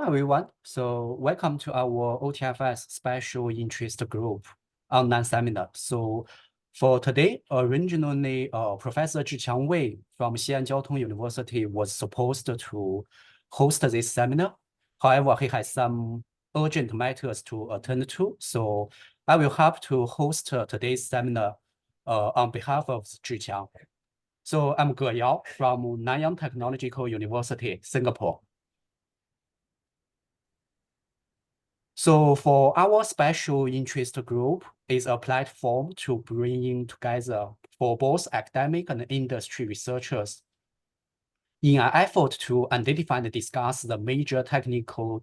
everyone. So welcome to our OTFS special interest group online seminar. So for today, originally Professor Zhiqiang Wei from Xi'an Jiaotong University was supposed to host this seminar. However, he has some urgent matters to attend to. So I will help to host today's seminar on behalf of Zhiqiang. So I'm Ge Yao from Nanyang Technological University, Singapore. So for our special interest group is a platform to bring together for both academic and industry researchers in an effort to identify and discuss the major technical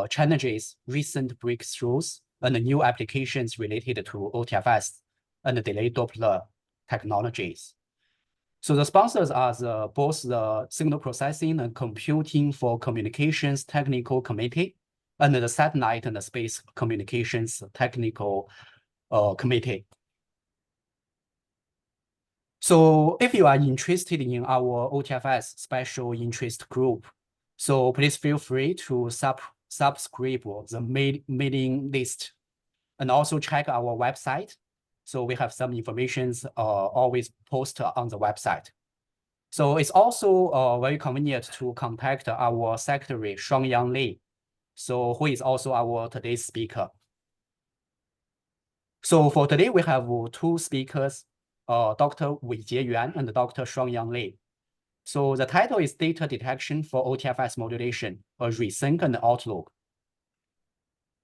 challenges, recent breakthroughs, and new applications related to OTFS and delayed Doppler technologies. So the sponsors are both the Signal Processing and Computing for Communications Technical Committee and the Satellite and the Space Communications Technical Committee. So if you are interested in our OTFS special interest group, so please feel free to subscribe the mailing list and also check our website. So we have some information always posted on the website. So it's also very convenient to contact our secretary, Shuangyang Li, so who is also our today's speaker. So for today, we have two speakers, Dr. Weijie Yuan and Dr. Shuangyang Li. So the title is Data Detection for OTFS Modulation, a Rethink and Outlook.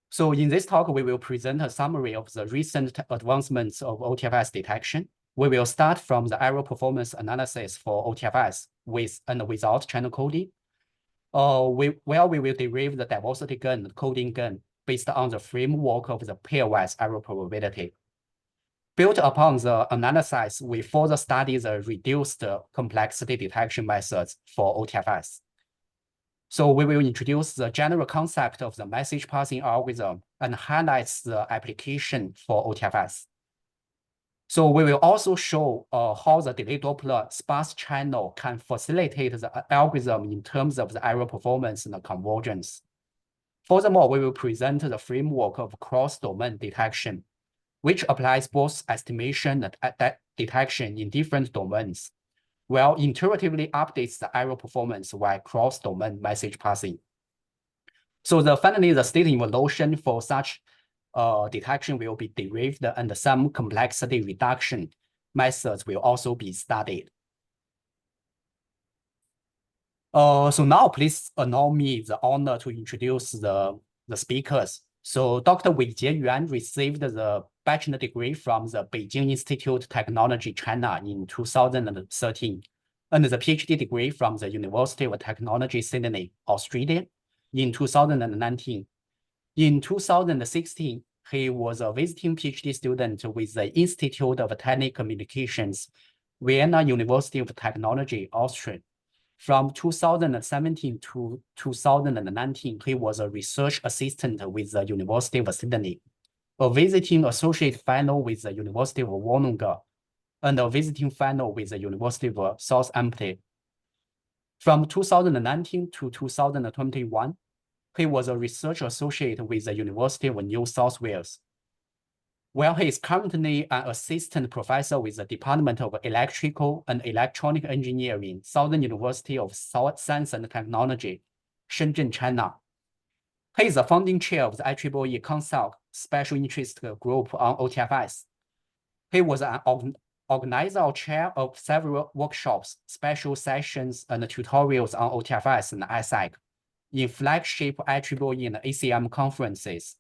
So in this talk, we will present a summary of the recent advancements of OTFS detection. We will start from the error performance analysis for OTFS with and without channel coding. We will derive the diversity gain and coding gain based on the framework of the pairwise error probability. Built upon the analysis, we further study the reduced complexity detection methods for OTFS. So we will introduce the general concept of the message passing algorithm and highlights the application for OTFS. So we will also show how the delayed Doppler sparse channel can facilitate the algorithm in terms of the error performance and the convergence. Furthermore, we will present the framework of cross-domain detection, which applies both estimation and detection in different domains, while iteratively updates the error performance while cross-domain message passing. So finally, the state evolution for such detection will be derived and some complexity reduction methods will also be studied. So now please allow me the honor to introduce the speakers. So Dr. Weijie Yuan received the bachelor degree from the Beijing Institute of Technology, China in 2013, and the PhD degree from the University of Technology, Sydney, Australia in 2019. In 2016, he was a visiting PhD student with the Institute of Telecommunications, Vienna University of Technology, Austria. From 2017 to 2019, he was a research assistant with the University of Sydney, a visiting associate fellow with the University of Wollongong, and a visiting fellow with the University of Southampton. From 2019 to 2021, he was a research associate with the University of New South Wales, where he is currently an assistant professor with the Department of Electrical and Electronic Engineering, Southern University of Science and Technology, Shenzhen, China. He is the founding chair of the IEEE Consult Special Interest Group on OTFS. He was an organizer or chair of several workshops, special sessions, and tutorials on OTFS and SIG in flagship IEEE and ACM conferences,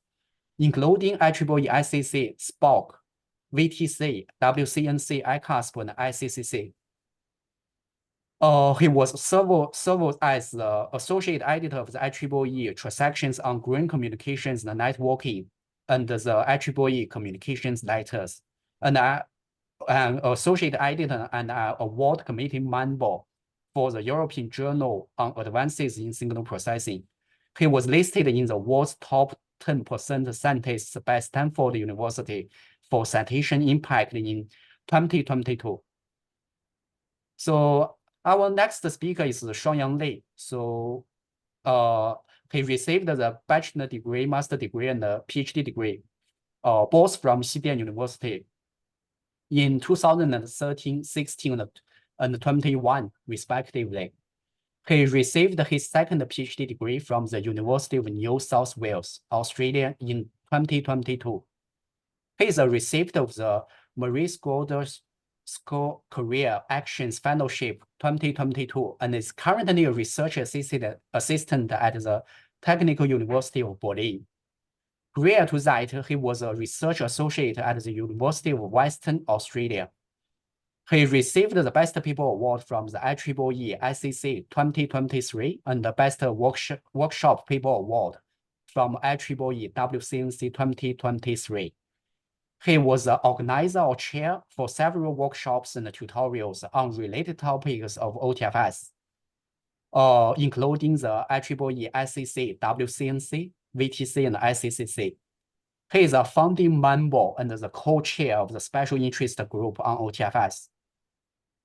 including IEEE ICC, SPOC, VTC, WCNC, ICASP, and ICCC. He was served as the associate editor of the IEEE Transactions on Green Communications and Networking and the IEEE Communications Letters, and an associate editor and an award committee member for the European Journal on Advances in Signal Processing. He was listed in the world's top 10% scientists by Stanford University for citation impact in 2022. So our next speaker is Shuangyang Li. So He received the bachelor degree, master degree, and the PhD degree, both from Xidian University in 2013, 16, and 21, respectively. He received his second PhD degree from the University of New South Wales, Australia in 2022. He is a recipient of the Marie School Career Actions Fellowship 2022 and is currently a research assistant at the Technical University of Berlin. Prior to that, he was a research associate at the University of Western Australia. He received the Best People Award from the IEEE SIG 2023 and the Best Workshop People Award from IEEE WCNC 2023. He was the organizer or chair for several workshops and tutorials on related topics of OTFS, including the IEEE SCC, WCNC, VTC, and ICCC. He is a founding member and the co-chair of the Special Interest Group on OTFS.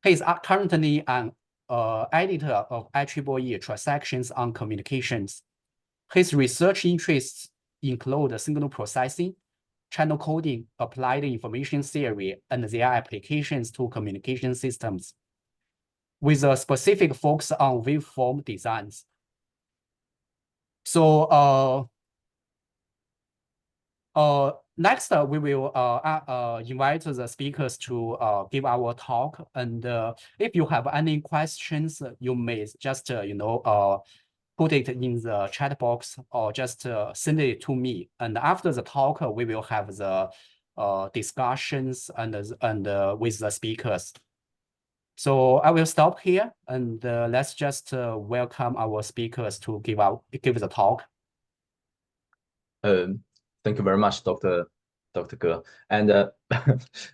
He is currently an editor of IEEE Transactions on Communications. His research interests include signal processing, channel coding, applied information theory, and their applications to communication systems, with a specific focus on waveform designs. So next, we will invite the speakers to give our talk. And if you have any questions, you may just put it in the chat box or just send it to me. And after the talk, we will have the discussions and with the speakers. So I will stop here and let's just welcome our speakers to give the talk. Thank you very much, Dr. Ge. And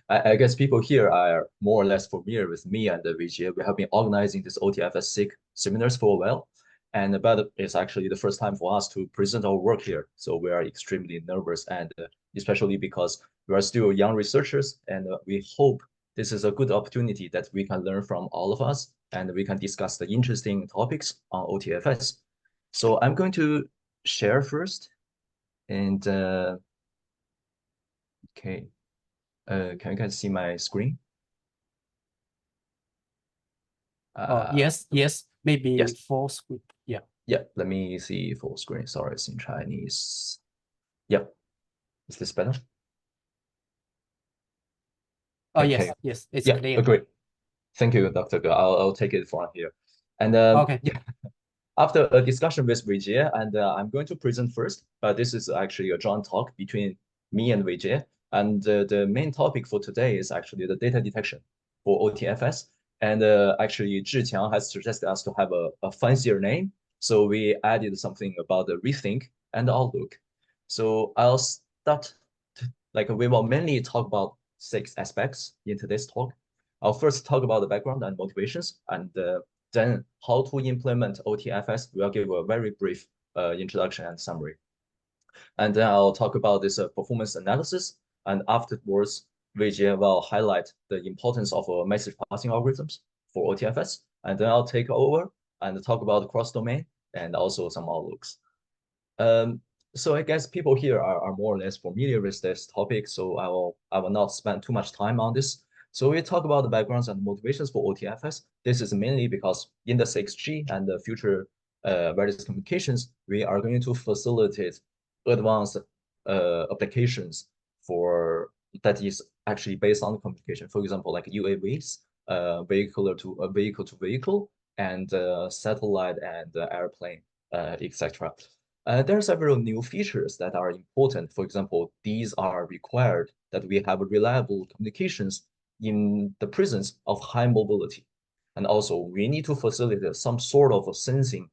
I guess people here are more or less familiar with me and Weijie. We have been organizing this OTFS SIG seminars for a while. But it's actually the first time for us to present our work here. So we are extremely nervous, and especially because we are still young researchers, and we hope this is a good opportunity that we can learn from all of us, and we can discuss the interesting topics on OTFS. So I'm going to share first, and okay, can you guys see my screen? Yes, maybe yes. full screen. Yeah, let me see full screen. Sorry, it's in Chinese. Yep. Is this better? Okay. Yes, it's clear. Great. Thank you, Dr. Ge. I'll take it from here. And okay. Yeah, after a discussion with Weijie, and I'm going to present first. This is actually a joint talk between me and Weijie. And the main topic for today is actually the data detection for OTFS. And actually, Zhiqiang has suggested us to have a fancier name. So we added something about the Rethink and Outlook. So I'll start, we will mainly talk about 6 aspects in today's talk. I'll first talk about the background and motivations, and then how to implement OTFS. We'll give a very brief introduction and summary. And then I'll talk about this performance analysis, and afterwards, Weijie will highlight the importance of message passing algorithms for OTFS. And then I'll take over and talk about cross-domain and also some outlooks. So I guess people here are more or less familiar with this topic, so I will not spend too much time on this. So we talk about the backgrounds and motivations for OTFS. This is mainly because in the 6G and the future wireless communications, we are going to facilitate advanced applications for that is actually based on communication. For example, like UAVs, vehicle to vehicle, and satellite and airplane, etc. There are several new features that are important. For example, these are required that we have reliable communications in the presence of high mobility. And also, we need to facilitate some sort of sensing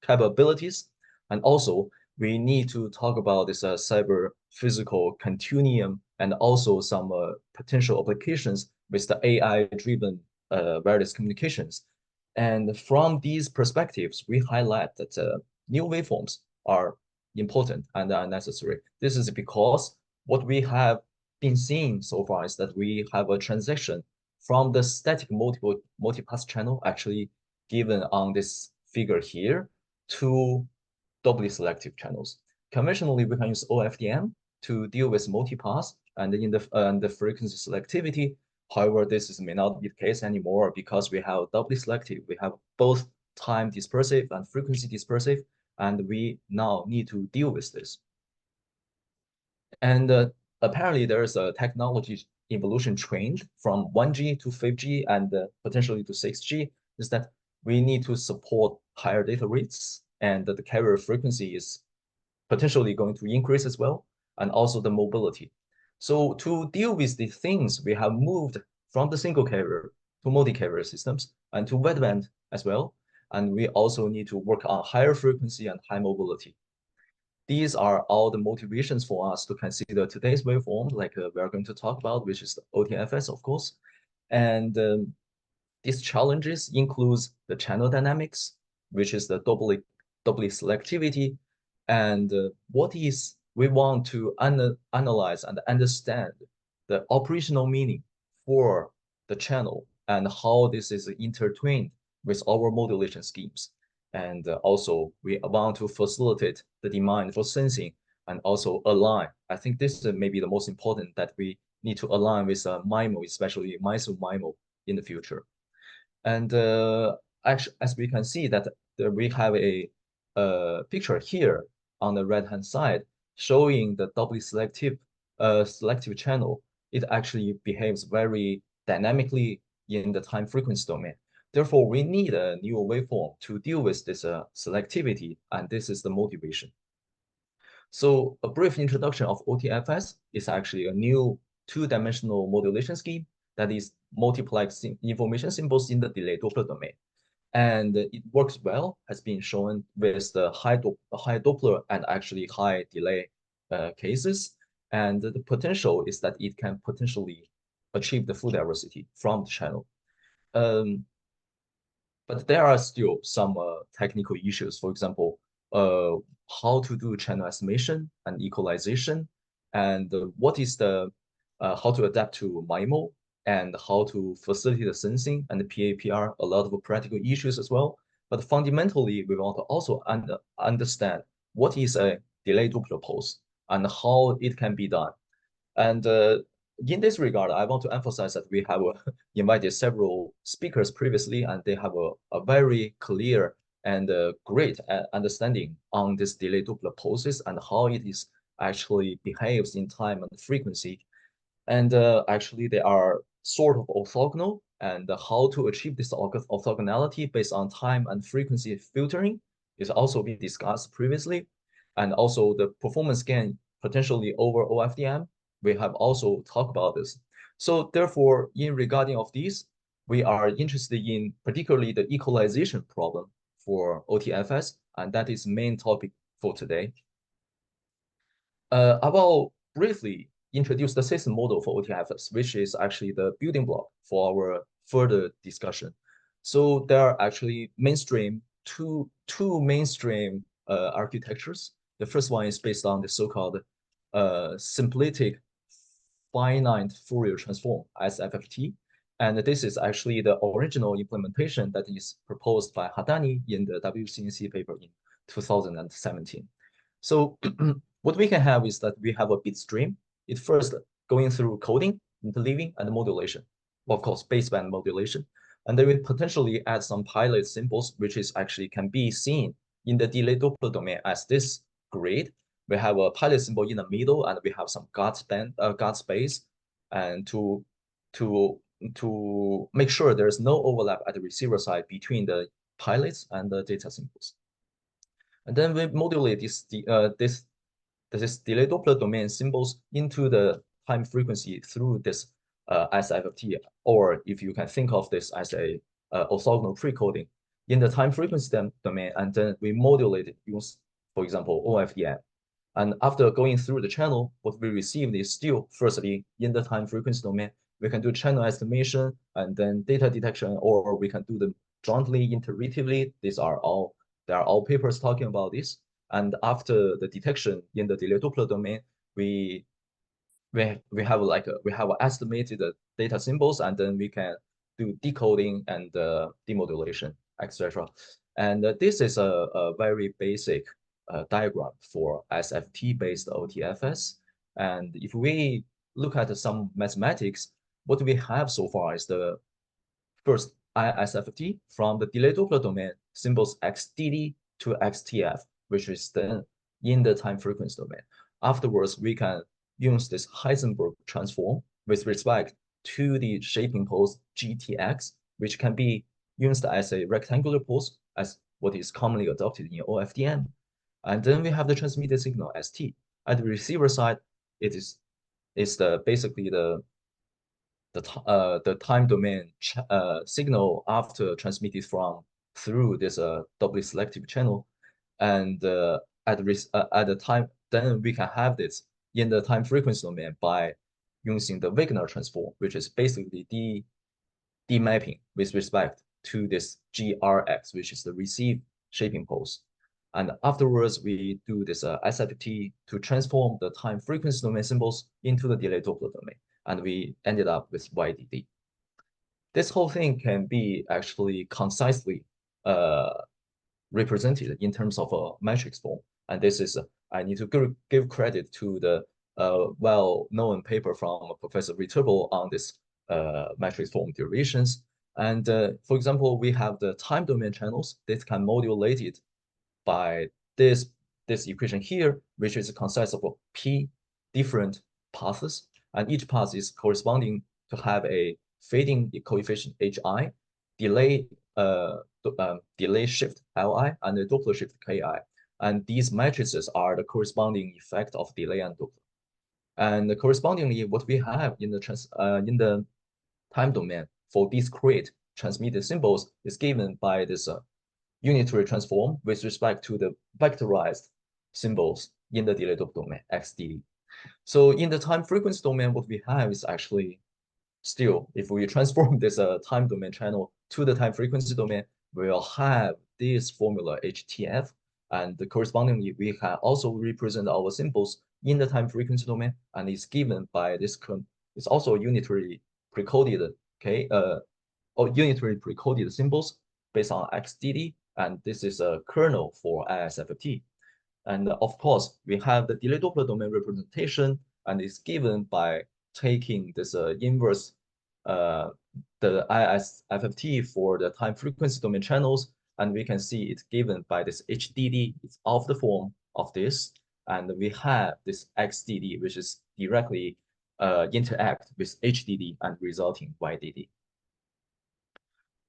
capabilities. And also, we need to talk about this cyber physical continuum and also some potential applications with the AI-driven wireless communications. And from these perspectives, we highlight that new waveforms are important and are necessary. This is because what we have been seeing so far is that we have a transition from the static multipass channel actually given on this figure here to doubly selective channels. Conventionally, we can use OFDM to deal with multipass and in the frequency selectivity. However, this may not be the case anymore because we have doubly selective. We have both time dispersive and frequency dispersive, and we now need to deal with this. And apparently, there is a technology evolution trend from 1G to 5G and potentially to 6G, is that we need to support higher data rates, and the carrier frequency is potentially going to increase as well, and also the mobility. So to deal with these things, we have moved from the single carrier to multi-carrier systems and to wideband as well. And we also need to work on higher frequency and high mobility. These are all the motivations for us to consider today's waveform, like we're going to talk about, which is the OTFS, of course. And these challenges includes the channel dynamics, which is the doubly selectivity, and what is we want to analyze and understand the operational meaning for the channel and how this is intertwined with our modulation schemes. And also, we want to facilitate the demand for sensing and also align. I think this is maybe the most important, that we need to align with MIMO, especially MISO-MIMO in the future. And actually, as we can see that we have a picture here on the right-hand side showing the doubly selective channel. It actually behaves very dynamically in the time frequency domain. Therefore, we need a new waveform to deal with this selectivity, and this is the motivation. So a brief introduction of OTFS is actually a new two-dimensional modulation scheme that is multiplexing information symbols in the delay Doppler domain. And it works well, has been shown with the high Doppler and actually high delay cases. And the potential is that it can potentially achieve the full diversity from the channel. But there are still some technical issues. For example, how to do channel estimation and equalization, and what is the how to adapt to MIMO, and how to facilitate the sensing and the PAPR, a lot of practical issues as well. But fundamentally, we want to also understand what is a delay Doppler pulse and how it can be done. And in this regard, I want to emphasize that we have invited several speakers previously, and they have a very clear and great understanding on this delay Doppler pulses and how it is actually behaves in time and frequency. And actually, they are sort of orthogonal, and how to achieve this orthogonality based on time and frequency filtering is also been discussed previously. And also the performance gain potentially over OFDM, we have also talked about this. So therefore, in regarding of these, we are interested in particularly the equalization problem for OTFS, and that is main topic for today. I will briefly introduce the system model for OTFS, which is actually the building block for our further discussion. So there are actually two mainstream architectures. The first one is based on the so-called symplectic finite Fourier transform, SFFT. And this is actually the original implementation that is proposed by Hadani in the WCNC paper in 2017. So what we can have is that we have a bit stream. It first going through coding, interleaving, and modulation. Of course, baseband modulation. And then we potentially add some pilot symbols, which is actually can be seen in the delay Doppler domain as this grid. We have a pilot symbol in the middle, and we have some guard space, and to make sure there's no overlap at the receiver side between the pilots and the data symbols. And then we modulate this delay Doppler domain symbols into the time frequency through this SFFT, or if you can think of this as a orthogonal pre-coding in the time frequency domain, and then we modulate it use, for example, OFDM. And after going through the channel, what we received is still firstly in the time frequency domain. We can do channel estimation and then data detection, or we can do them jointly, iteratively. There are all papers talking about this. And after the detection in the delay Doppler domain, we have estimated the data symbols, and then we can do decoding and demodulation, etc. And this is a very basic diagram for SFT-based OTFS. And if we look at some mathematics, what we have so far is the first ISFT from the delay Doppler domain symbols XDD to XTF, which is then in the time frequency domain. Afterwards, we can use this Heisenberg transform with respect to the shaping pose GTX, which can be used as a rectangular pose, as what is commonly adopted in OFDM. And then we have the transmitted signal ST. At the receiver side, it is basically the time domain signal after transmitted through this doubly selective channel, and at the time, then we can have this in the time frequency domain by using the Wigner transform, which is basically the mapping with respect to this GRX, which is the received shaping pose. And afterwards, we do this SFT to transform the time frequency domain symbols into the delay Doppler domain. And we ended up with YDD. This whole thing can be actually concisely represented in terms of a matrix form. And this is, I need to give credit to the well-known paper from Professor Viterbo on this matrix form derivations. And for example, we have the time domain channels that can modulate it by this equation here, which is consists of P different paths, and each path is corresponding to have a fading coefficient HI, delay shift Li, and a Doppler shift Ki. And these matrices are the corresponding effect of delay and Doppler. And correspondingly, what we have in the time domain for discrete transmitted symbols is given by this unitary transform with respect to the vectorized symbols in the delay Doppler domain, XDD. So in the time frequency domain, what we have is actually still, if we transform this time domain channel to the time frequency domain, we will have this formula HTF, and correspondingly, we can also represent our symbols in the time frequency domain, and it's given by this, it's also unitary precoded, or unitary precoded symbols based on XDD, and this is a kernel for ISFT. And of course, we have the delay Doppler domain representation, and it's given by taking this inverse, the ISFT for the time frequency domain channels, and we can see it's given by this HDD. It's of the form of this, and we have this XDD, which is directly interact with HDD and resulting YDD.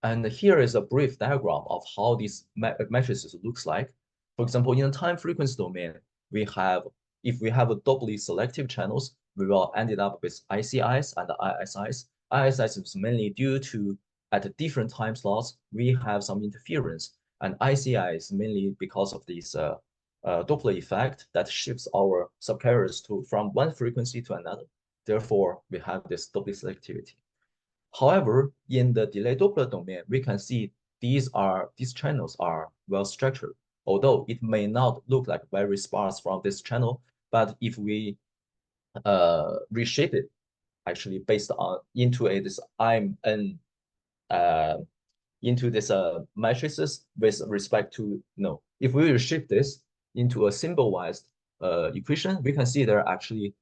And here is a brief diagram of how these matrices looks like. For example, in the time frequency domain, if we have a doubly selective channels, we will end up with ICIs and ISIs. ISIs is mainly due to at different time slots, we have some interference, and ICI is mainly because of this Doppler effect that shifts our subcarriers from one frequency to another. Therefore, we have this doubly selectivity. However, in the delay Doppler domain, we can see these channels are well structured, although it may not look like very sparse from this channel, but if we reshape it actually based on into this IMN into this matrices with respect to if we reshape this into a symbol-wise equation, we can see there actually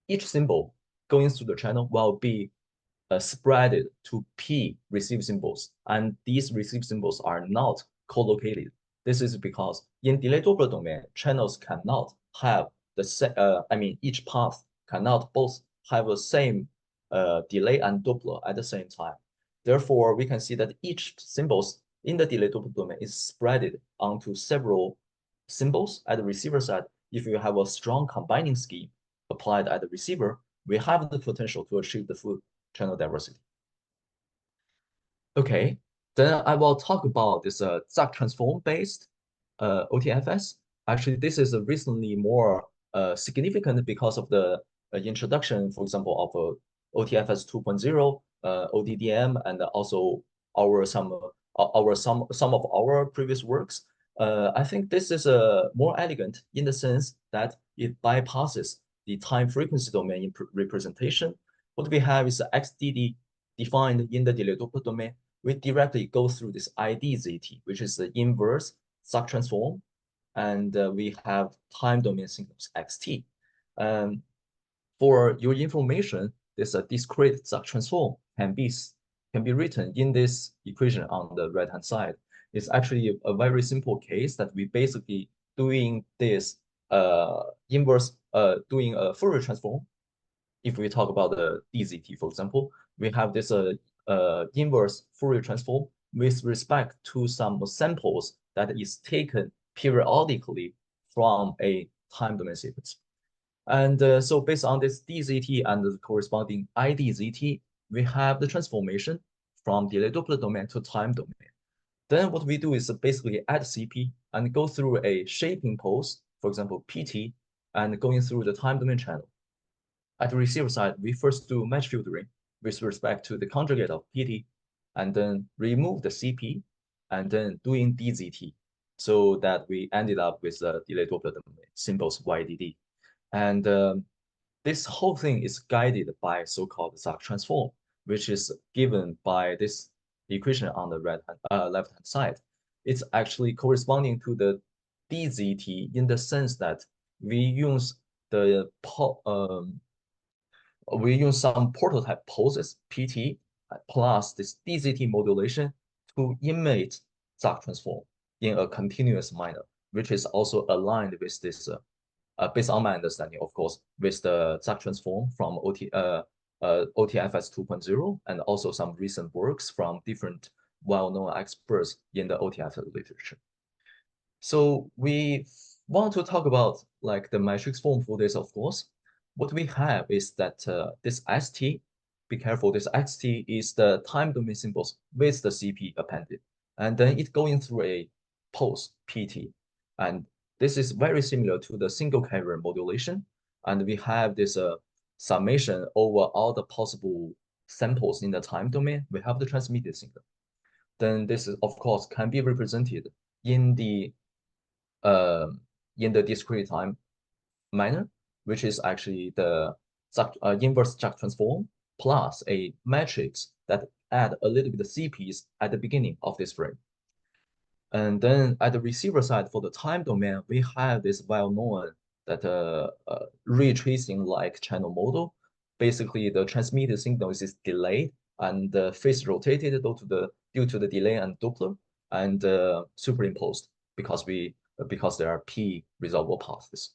each symbol going through the channel will be spread to P receive symbols, and these receive symbols are not co-located. This is because in delay Doppler domain, channels cannot have the same, each path cannot both have the same delay and Doppler at the same time. Therefore, we can see that each symbols in the delay Doppler domain is spread onto several symbols at the receiver side. If you have a strong combining scheme applied at the receiver, we have the potential to achieve the full channel diversity. Okay, then I will talk about this ZAG transform-based OTFS. Actually, this is recently more significant because of the introduction, for example, of OTFS 2.0, ODDM, and also some of our previous works. I think this is more elegant in the sense that it bypasses the time frequency domain representation. What we have is XDD defined in the delay Doppler domain. We directly go through this IDZT, which is the inverse ZAG transform. and we have time domain signals xt. For your information, this discrete Zag transform can be written in this equation on the right-hand side. It's actually a very simple case that we basically doing this doing a Fourier transform. If we talk about the DZT, for example, we have this inverse Fourier transform with respect to some samples that is taken periodically from a time domain sequence. And so based on this DZT and the corresponding IDZT, we have the transformation from delay Doppler domain to time domain. Then what we do is basically add CP and go through a shaping pulse, for example, PT, and going through the time domain channel. At the receiver side, we first do match filtering with respect to the conjugate of PT, and then remove the CP, and then doing DZT, so that we ended up with the delay Doppler domain, symbols YDD. And this whole thing is guided by so-called Zag transform, which is given by this equation on the left-hand side. It's actually corresponding to the DZT in the sense that we use some prototype pulses, PT, plus this DZT modulation to imitate Zag transform in a continuous manner, which is also aligned with this, based on my understanding, of course, with the Zag transform from OTFS 2.0 and also some recent works from different well-known experts in the OTFS literature. So we want to talk about like the matrix form for this, of course. What we have is that this ST, be careful, this XT is the time domain symbols with the CP appended. And then it going through a pulse PT. And this is very similar to the single carrier modulation. And we have this summation over all the possible samples in the time domain. We have the transmitted signal. Then this is, of course, can be represented in the discrete time manner, which is actually the inverse Zag transform plus a matrix that add a little bit of CPs at the beginning of this frame. And then at the receiver side for the time domain, we have this well-known that ray tracing like channel model. Basically, the transmitted signal is delayed and the phase rotated due to the delay and Doppler and superimposed because there are P resolvable paths.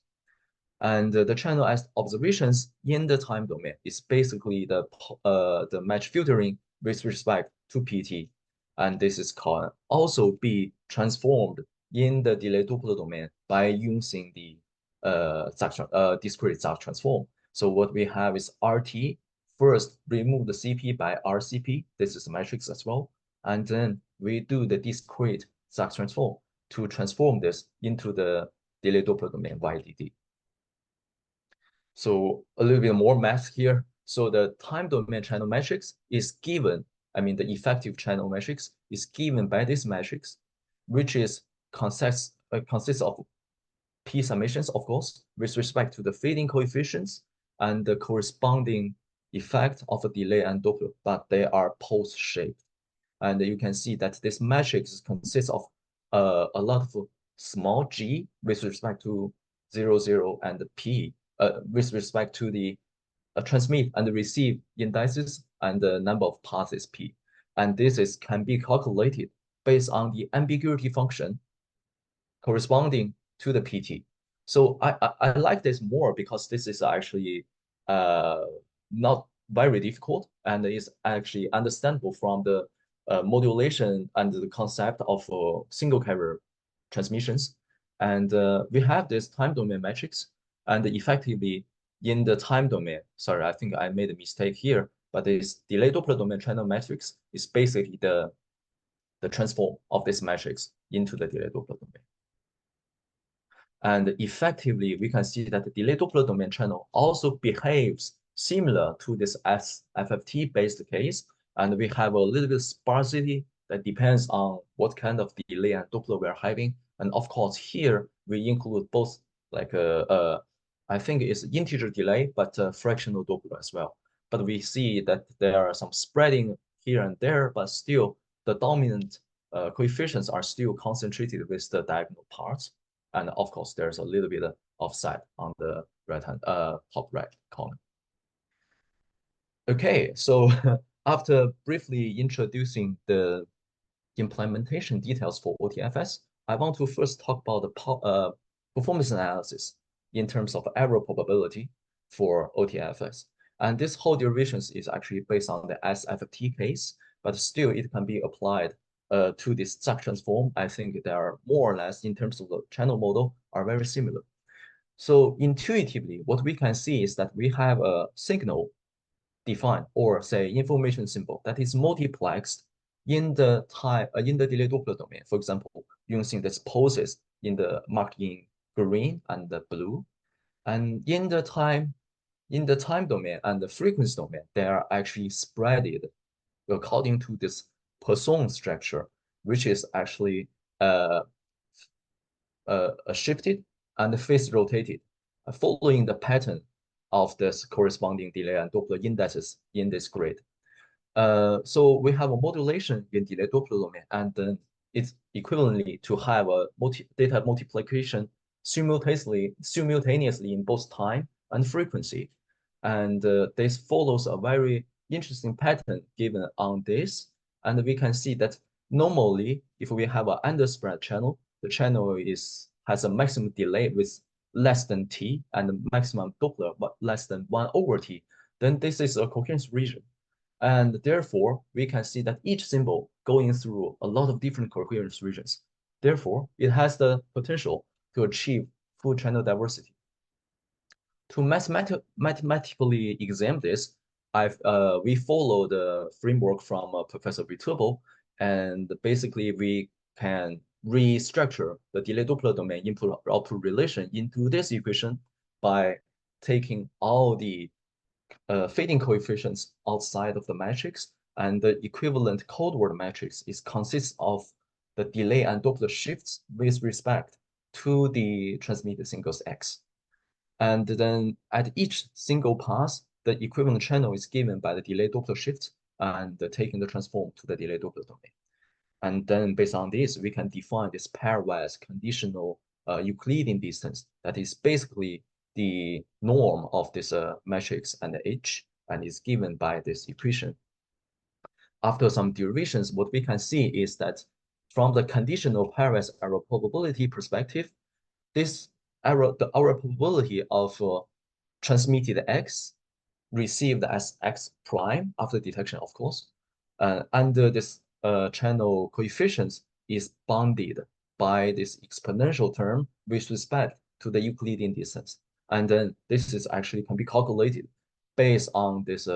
And the channel as observations in the time domain is basically the match filtering with respect to PT. And this is called also be transformed in the delay Doppler domain by using the discrete Zag transform. So what we have is RT, first remove the CP by RCP. This is a matrix as well. And then we do the discrete Zag transform to transform this into the delay Doppler domain YDD. So a little bit more math here. So the time domain channel matrix is given, the effective channel matrix is given by this matrix, which is consists of P summations, of course, with respect to the fading coefficients and the corresponding effect of a delay and Doppler, but they are pulse-shaped. And you can see that this matrix consists of a lot of small g with respect to 0, 0, and P, with respect to the transmit and receive indices and the number of passes P. And this can be calculated based on the ambiguity function corresponding to the PT. So I like this more because this is actually not very difficult and is actually understandable from the modulation and the concept of single carrier transmissions. And we have this time domain matrix, and effectively in the time domain, sorry, I think I made a mistake here, but this delay Doppler domain channel matrix is basically the transform of this matrix into the delay Doppler domain. And effectively, we can see that the delay Doppler domain channel also behaves similar to this FFT-based case. And we have a little bit of sparsity that depends on what kind of delay and Doppler we're having. And of course, here we include both like I think it's integer delay, but fractional Doppler as well. But we see that there are some spreading here and there, but still the dominant coefficients are still concentrated with the diagonal parts. And of course, there's a little bit of offset on the top right column. Okay, so after briefly introducing the implementation details for OTFS, I want to first talk about the performance analysis in terms of error probability for OTFS. And this whole derivation is actually based on the SFT case, but still it can be applied to this Zhang transform. I think they are more or less, in terms of the channel model, are very similar. So intuitively, what we can see is that we have a signal defined, or say information symbol, that is multiplexed in the delay Doppler domain. For example, using this pulses marked in green and the blue, and in the time domain and the frequency domain, they are actually spreaded according to this Poisson structure, which is actually shifted and phase rotated, following the pattern of this corresponding delay and Doppler indices in this grid. So we have a modulation in delay Doppler domain, and then it's equivalently to have a data multiplication simultaneously in both time and frequency. And this follows a very interesting pattern given on this. And we can see that normally, if we have an underspread channel, the channel has a maximum delay with less than t and maximum Doppler but less than 1/t, then this is a coherence region. And therefore, we can see that each symbol going through a lot of different coherence regions. Therefore, it has the potential to achieve full channel diversity. To mathematically examine this, we follow the framework from Professor Viterbo, and basically we can restructure the delay Doppler domain input-output relation into this equation by taking all the fading coefficients outside of the matrix, and the equivalent code word matrix consists of the delay and Doppler shifts with respect to the transmitted singles x. And then at each single pass, the equivalent channel is given by the delay Doppler shift and taking the transform to the delay Doppler domain. And then based on this, we can define this pairwise conditional Euclidean distance that is basically the norm of this matrix and H, and is given by this equation. After some derivations, what we can see is that from the conditional pairwise error probability perspective, this error probability of transmitted x received as x prime after detection, of course, under this channel coefficients is bounded by this exponential term with respect to the Euclidean distance. And then this is actually can be calculated based on this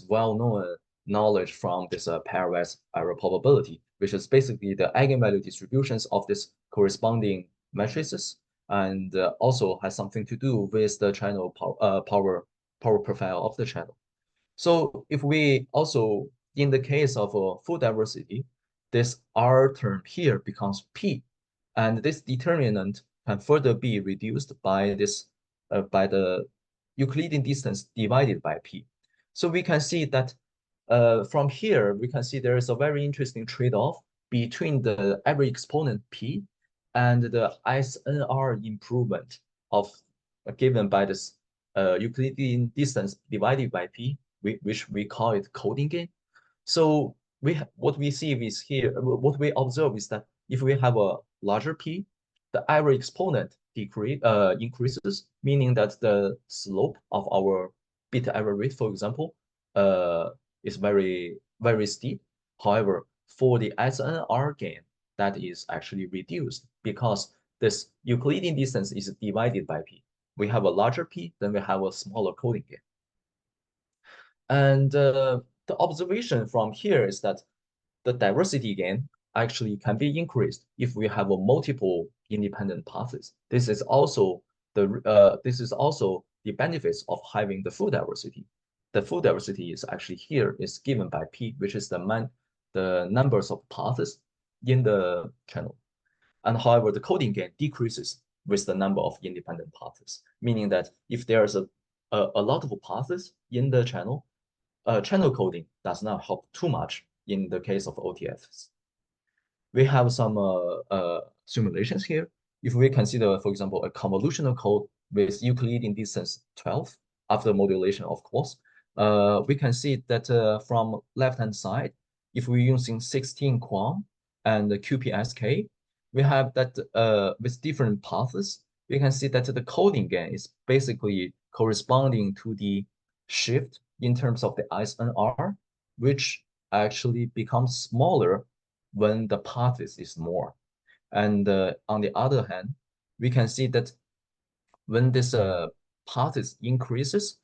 well-known knowledge from this pairwise error probability, which is basically the eigenvalue distributions of this corresponding matrices, and also has something to do with the channel power profile of the channel. So if we also, in the case of full diversity, this R term here becomes P, and this determinant can further be reduced by this by the Euclidean distance divided by P. So we can see that from here, we can see there is a very interesting trade-off between the average exponent P and the SNR improvement of given by this Euclidean distance divided by P, which we call it coding gain. So what we see is here, what we observe is that if we have a larger P, the average exponent increases, meaning that the slope of our beta error rate, for example, is very, very steep. However, for the SNR gain, that is actually reduced because this Euclidean distance is divided by P. We have a larger P, then we have a smaller coding gain. And the observation from here is that the diversity gain actually can be increased if we have a multiple independent paths. This is also the benefits of having the full diversity. The full diversity is actually here is given by P, which is the numbers of paths in the channel. And however, the coding gain decreases with the number of independent paths, meaning that if there's a lot of paths in the channel, channel coding does not help too much in the case of OTFs. We have some simulations here. If we consider, for example, a convolutional code with Euclidean distance 12 after modulation, of course, we can see that from left-hand side, if we're using 16 QAM and the QPSK, we have that with different paths, we can see that the coding gain is basically corresponding to the shift in terms of the SNR, which actually becomes smaller when the path is more. And on the other hand, we can see that when this path increases,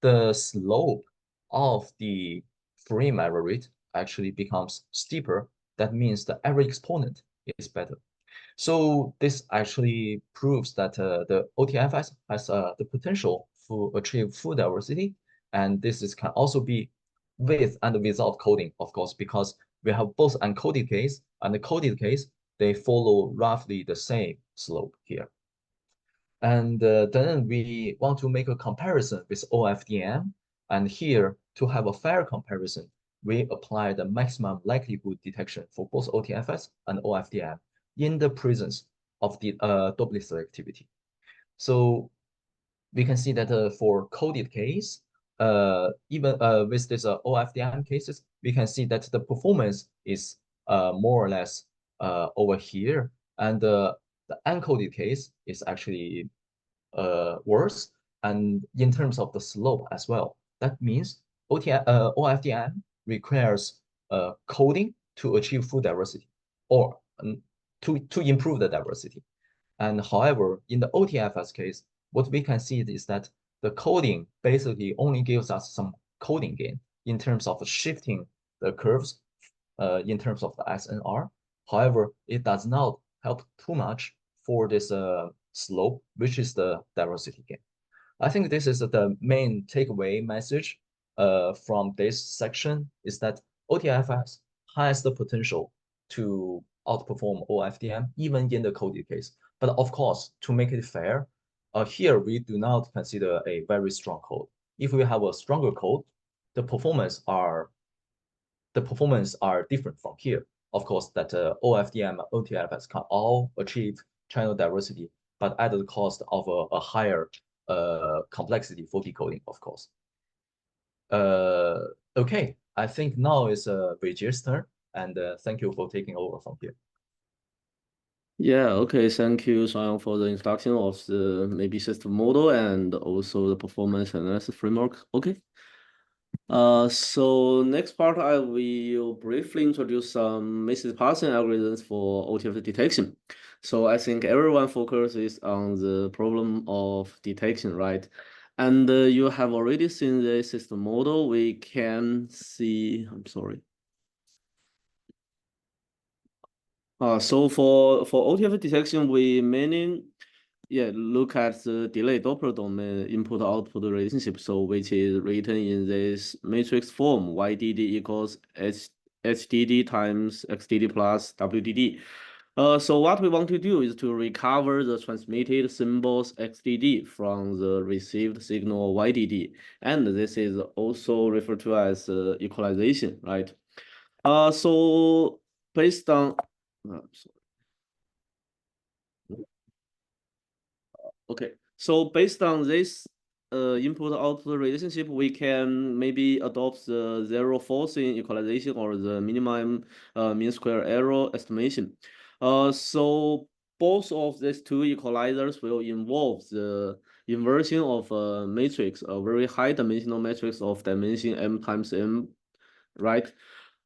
the slope of the frame error rate actually becomes steeper. That means the error exponent is better. So this actually proves that the OTFS has the potential to achieve full diversity. And can also be with and without coding, of course, because we have both uncoded case and the coded case, they follow roughly the same slope here. And then we want to make a comparison with OFDM. And here, to have a fair comparison, we apply the maximum likelihood detection for both OTFS and OFDM in the presence of the doublet selectivity. So we can see that for coded case, even with this OFDM cases, we can see that the performance is more or less over here. And the uncoded case is actually worse, and in terms of the slope as well. That means OFDM requires coding to achieve full diversity or to improve the diversity. And however, in the OTFS case, what we can see is that the coding basically only gives us some coding gain in terms of shifting the curves in terms of the SNR. However, it does not help too much for this slope, which is the diversity gain. I think this is the main takeaway message from this section, is that OTFS has the potential to outperform OFDM even in the coded case. But of course, to make it fair, here we do not consider a very strong code. If we have a stronger code, the performance are different from here. Of course, that OFDM and OTFS can all achieve channel diversity, but at the cost of a higher complexity for decoding, of course. Okay, I think now is Weijie's turn, and thank you for taking over from here. Yeah, okay, thank you, Shuangyang, for the introduction of the maybe system model and also the performance analysis framework. Okay. So next part, I will briefly introduce some message passing algorithms for OTFS detection. So I think everyone focuses on the problem of detection, right? And you have already seen the system model. We can see, I'm sorry. So for OTFS detection, we mainly look at the delay Doppler domain input-output relationship, so which is written in this matrix form: YDD equals HDD times XDD plus WDD. So what we want to do is to recover the transmitted symbols XDD from the received signal YDD, and this is also referred to as equalization, right? So based on okay, so based on this input-output relationship, we can maybe adopt the zero forcing equalization or the minimum mean square error estimation. So both of these two equalizers will involve the inversion of a matrix, a very high dimensional matrix of dimension m times m, right?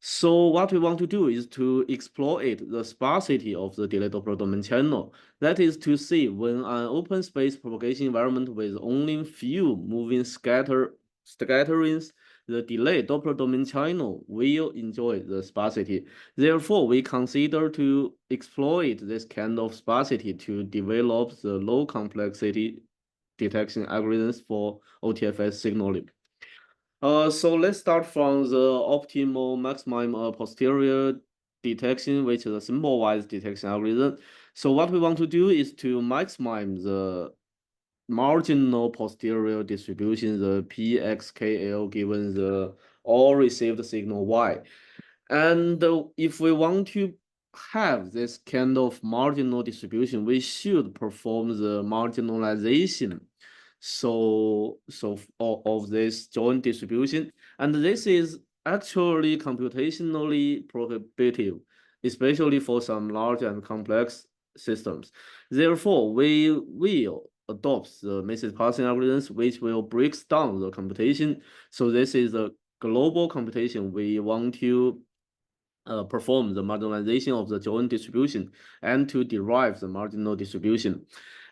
So what we want to do is to exploit the sparsity of the delay Doppler domain channel. That is to see when an open space propagation environment with only few moving scatterings, the delay Doppler domain channel will enjoy the sparsity. Therefore, we consider to exploit this kind of sparsity to develop the low complexity detection algorithms for OTFS signaling. So let's start from the optimal maximum posterior detection, which is a symbol-wise detection algorithm. So what we want to do is to maximize the marginal posterior distribution, the PXKL, given the all received signal Y. And if we want to have this kind of marginal distribution, we should perform the marginalization of this joint distribution, and this is actually computationally prohibitive, especially for some large and complex systems. Therefore, we will adopt the message passing algorithms, which will break down the computation. So this is a global computation. We want to perform the marginalization of the joint distribution and to derive the marginal distribution.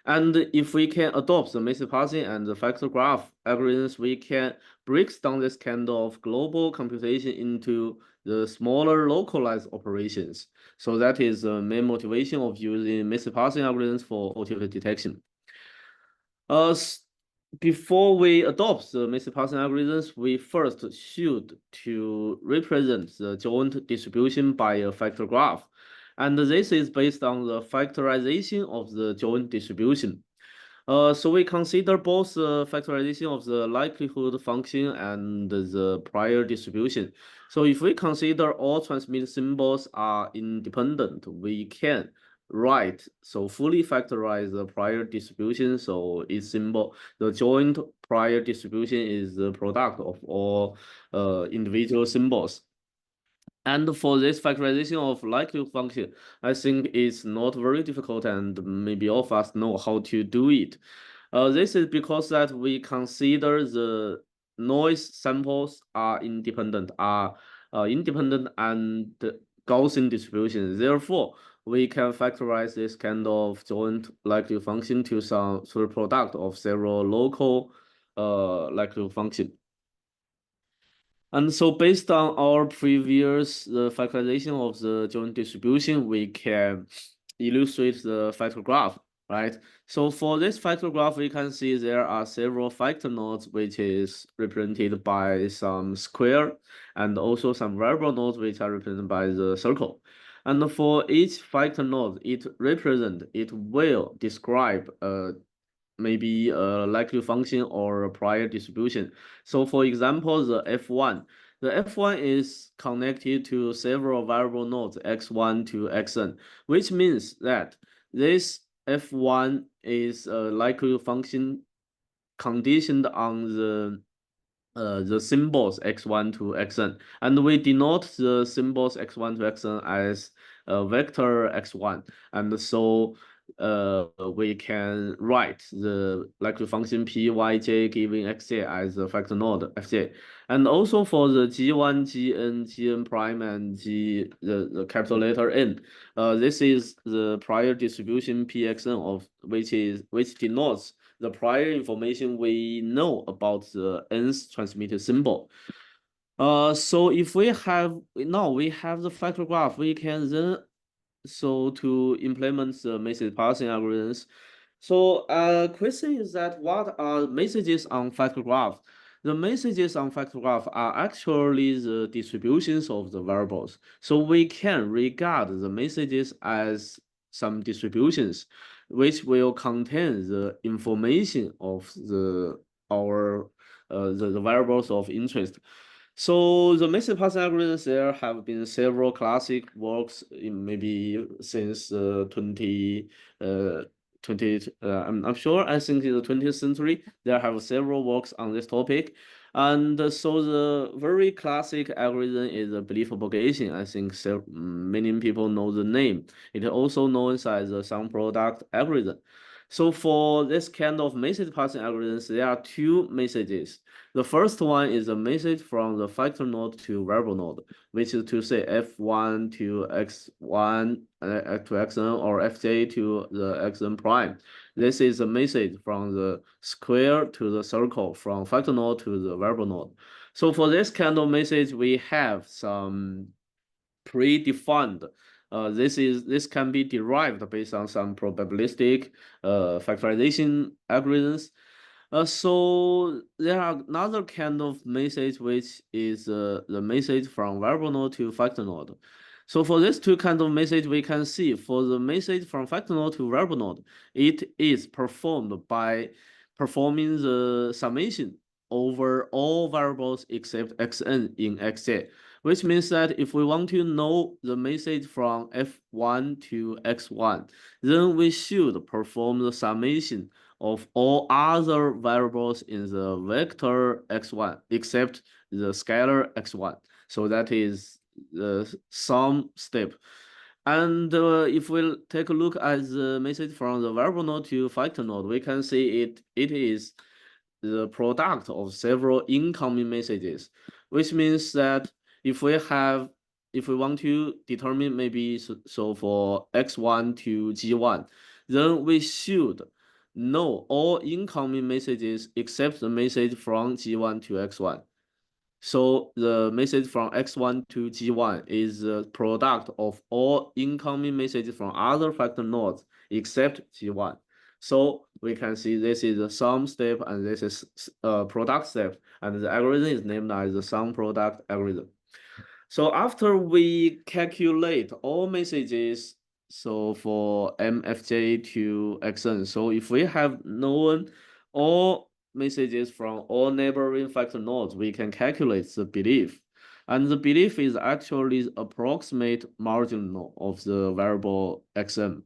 And if we can adopt the message passing and the factor graph algorithms, we can break down this kind of global computation into the smaller localized operations. So that is the main motivation of using message passing algorithms for OTFS detection. Before we adopt the message passing algorithms, we first should to represent the joint distribution by a factor graph. And this is based on the factorization of the joint distribution. So we consider both the factorization of the likelihood function and the prior distribution. So if we consider all transmitted symbols are independent, we can write, so fully factorize the prior distribution. So its symbol, the joint prior distribution is the product of all individual symbols. And for this factorization of likelihood function, I think it's not very difficult, and maybe all of us know how to do it. This is because that we consider the noise samples are independent and Gaussian distribution. Therefore, we can factorize this kind of joint likelihood function to the product of several local likelihood function. And so based on our previous factorization of the joint distribution, we can illustrate the factor graph, right? So for this factor graph, we can see there are several factor nodes, which is represented by some square, and also some variable nodes, which are represented by the circle. And for each factor node, it will describe maybe a likelihood function or a prior distribution. So for example, the F1 is connected to several variable nodes, x1 to xn, which means that this F1 is a likelihood function conditioned on the symbols x1 to xn, and we denote the symbols x1 to xn as vector x1, and so we can write the likelihood function Pyj giving xj as a factor node fj. And also for the g1, gn prime, and the capital letter n, this is the prior distribution pxn of which denotes the prior information we know about the nth transmitted symbol. So if we have the factor graph, we can then to implement the message passing algorithms. So question is that what are messages on factor graph? The messages on factor graph are actually the distributions of the variables. So we can regard the messages as some distributions which will contain the information of the variables of interest. So the message passing algorithms, there have been several classic works in maybe since I'm sure, I think in the 20th century, there have several works on this topic. And so the very classic algorithm is the belief propagation. I think many people know the name. It is also known as the sum product algorithm. So for this kind of message passing algorithms, there are two messages. The first one is a message from the factor node to variable node, which is to say f1 to x1 to xn, or fj to the xn prime. This is a message from the square to the circle, from factor node to the variable node. So for this kind of message, we have some predefined. This can be derived based on some probabilistic factorization algorithms. So there are another kind of message, which is the message from variable node to factor node. So for these two kinds of message, we can see for the message from factor node to variable node, it is performed by performing the summation over all variables except xn in xj, which means that if we want to know the message from F1 to X1, then we should perform the summation of all other variables in the vector X1 except the scalar X1. So that is the sum step. And if we take a look at the message from the variable node to factor node, we can see it is the product of several incoming messages, which means that if we want to determine maybe so for X1 to G1, then we should know all incoming messages except the message from G1 to X1. So the message from X1 to G1 is the product of all incoming messages from other factor nodes except G1. So we can see this is the sum step and this is product step, and the algorithm is named as the sum product algorithm. So after we calculate all messages, so for MFJ to Xn, so if we have known all messages from all neighboring factor nodes, we can calculate the belief. And the belief is actually the approximate marginal of the variable Xn.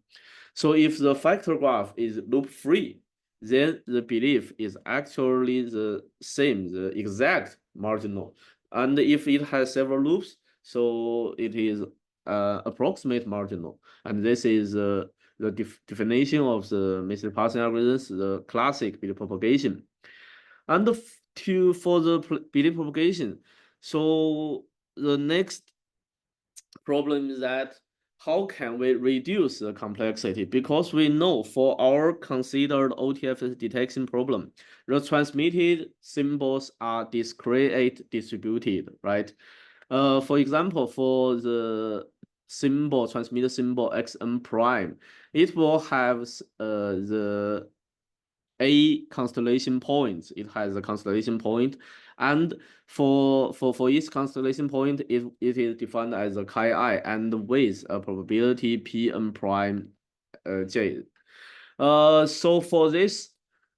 So if the factor graph is loop-free, then the belief is actually the same, the exact marginal. And if it has several loops, so it is approximate marginal. And this is the definition of the message passing algorithms, the classic belief propagation. And for the belief propagation, so the next problem is that how can we reduce the complexity? Because we know for our considered OTFS detection problem, the transmitted symbols are discrete distributed, right? For example, for the symbol, transmitted symbol xn prime, it will have the A constellation points. It has a constellation point, and for each constellation point, it is defined as a chi-I and with a probability Pn prime j. So for this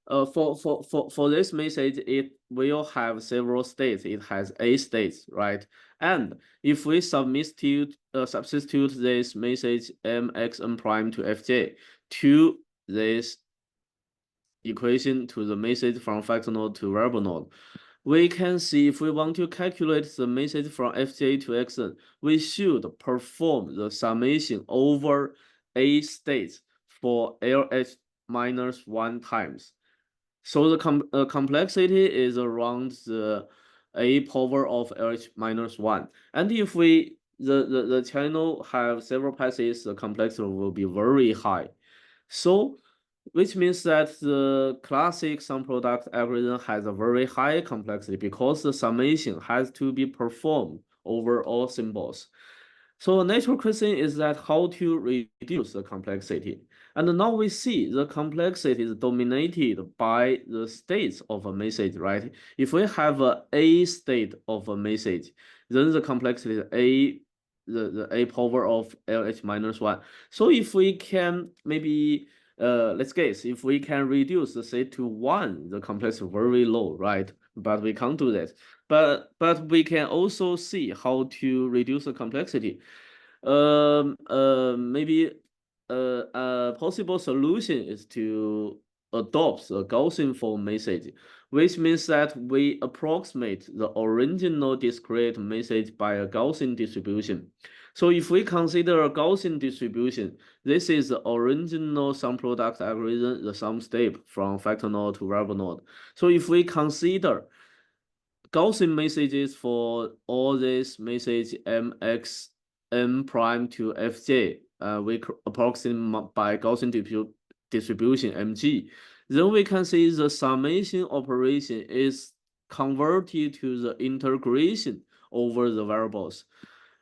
for this message, it will have several states. It has A states, right? And if we substitute this message mxn prime to fj to this equation to the message from factor node to variable node, we can see if we want to calculate the message from fj to xn, we should perform the summation over A states for LH minus 1 times. So the complexity is around the A power of LH minus 1. And if the channel have several passes, the complexity will be very high. So which means that the classic sum product algorithm has a very high complexity because the summation has to be performed over all symbols. So the natural question is that how to reduce the complexity. And now we see the complexity is dominated by the states of a message, right? If we have A state of a message, then the complexity is the A power of LH minus 1. So if we can maybe let's guess if we can reduce the state to 1, the complexity is very low, right? But we can't do that. But we can also see how to reduce the complexity. Maybe a possible solution is to adopt the Gaussian form message, which means that we approximate the original discrete message by a Gaussian distribution. So if we consider a Gaussian distribution, this is the original sum product algorithm, the sum step from factor node to variable node. So if we consider Gaussian messages for all these message mx n prime to fj, we approximate by Gaussian distribution mg, then we can see the summation operation is converted to the integration over the variables.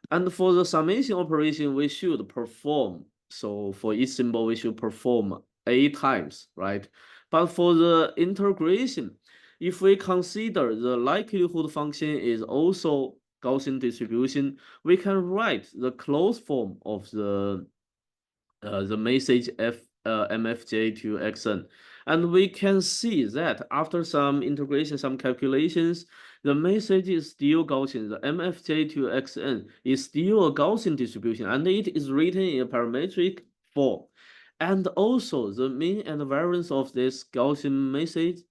And for the summation operation, we should perform, so for each symbol, we should perform A times, right? But for the integration, if we consider the likelihood function is also Gaussian distribution, we can write the closed form of the message mfj to xn. And we can see that after some integration, some calculations, the message is still Gaussian. The MFJ to XN is still a Gaussian distribution, and it is written in a parametric form. And also, the mean and variance of this Gaussian message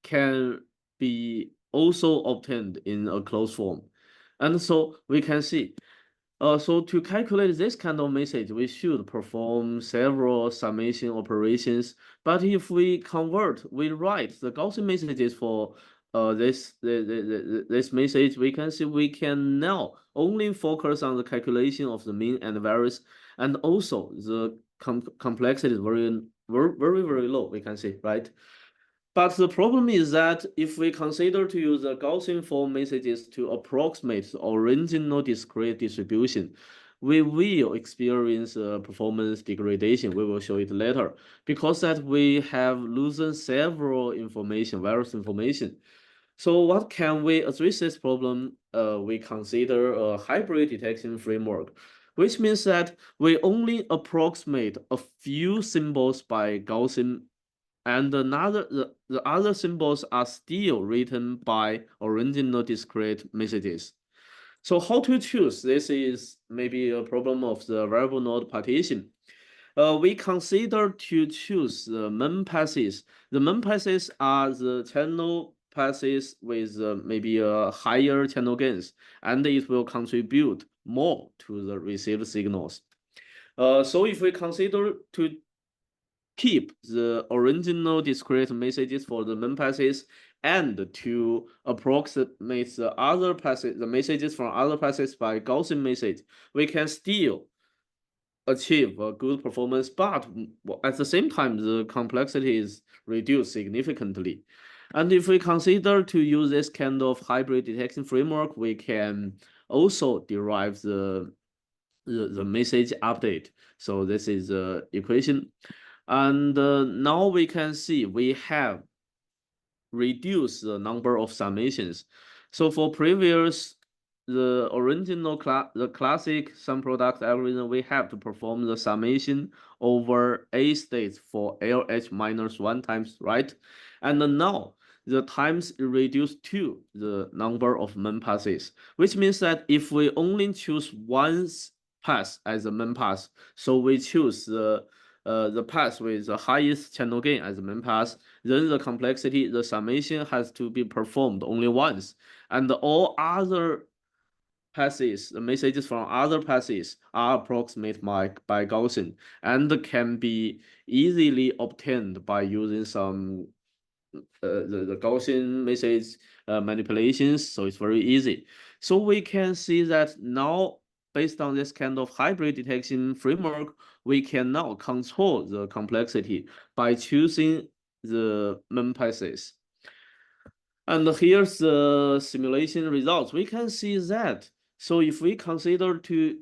can be also obtained in a closed form. And so we can see, so to calculate this kind of message, we should perform several summation operations. But if we write the Gaussian messages for this message, we can see we can now only focus on the calculation of the mean and variance, and also the complexity is very low, we can see, right? But the problem is that if we consider to use the Gaussian form messages to approximate the original discrete distribution, we will experience performance degradation. We will show it later, because that we have loosened several various information. So what can we address this problem? We consider a hybrid detection framework, which means that we only approximate a few symbols by Gaussian, and the other symbols are still written by original discrete messages. So how to choose? This is maybe a problem of the variable node partition. We consider to choose the MEM passes. The MEM passes are the channel passes with maybe a higher channel gains, and it will contribute more to the received signals. So if we consider to keep the original discrete messages for the MEM passes and to approximate the messages from other passes by Gaussian message, we can still achieve a good performance, but at the same time, the complexity is reduced significantly. And if we consider to use this kind of hybrid detection framework, we can also derive the message update. So this is the equation. And now we can see we have reduced the number of summations. So for the original the classic sum product algorithm, we have to perform the summation over A states for LH minus 1 times, right? And now the times reduced to the number of MEM passes, which means that if we only choose one pass as a MEM pass, so we choose the path with the highest channel gain as the MEM path, then the complexity, the summation has to be performed only once, and all other passes, the messages from other passes are approximated by Gaussian and can be easily obtained by using some the Gaussian message manipulations. So it's very easy. So we can see that now, based on this kind of hybrid detection framework, we can now control the complexity by choosing the MEM passes. And here's the simulation results. We can see that. So if we consider to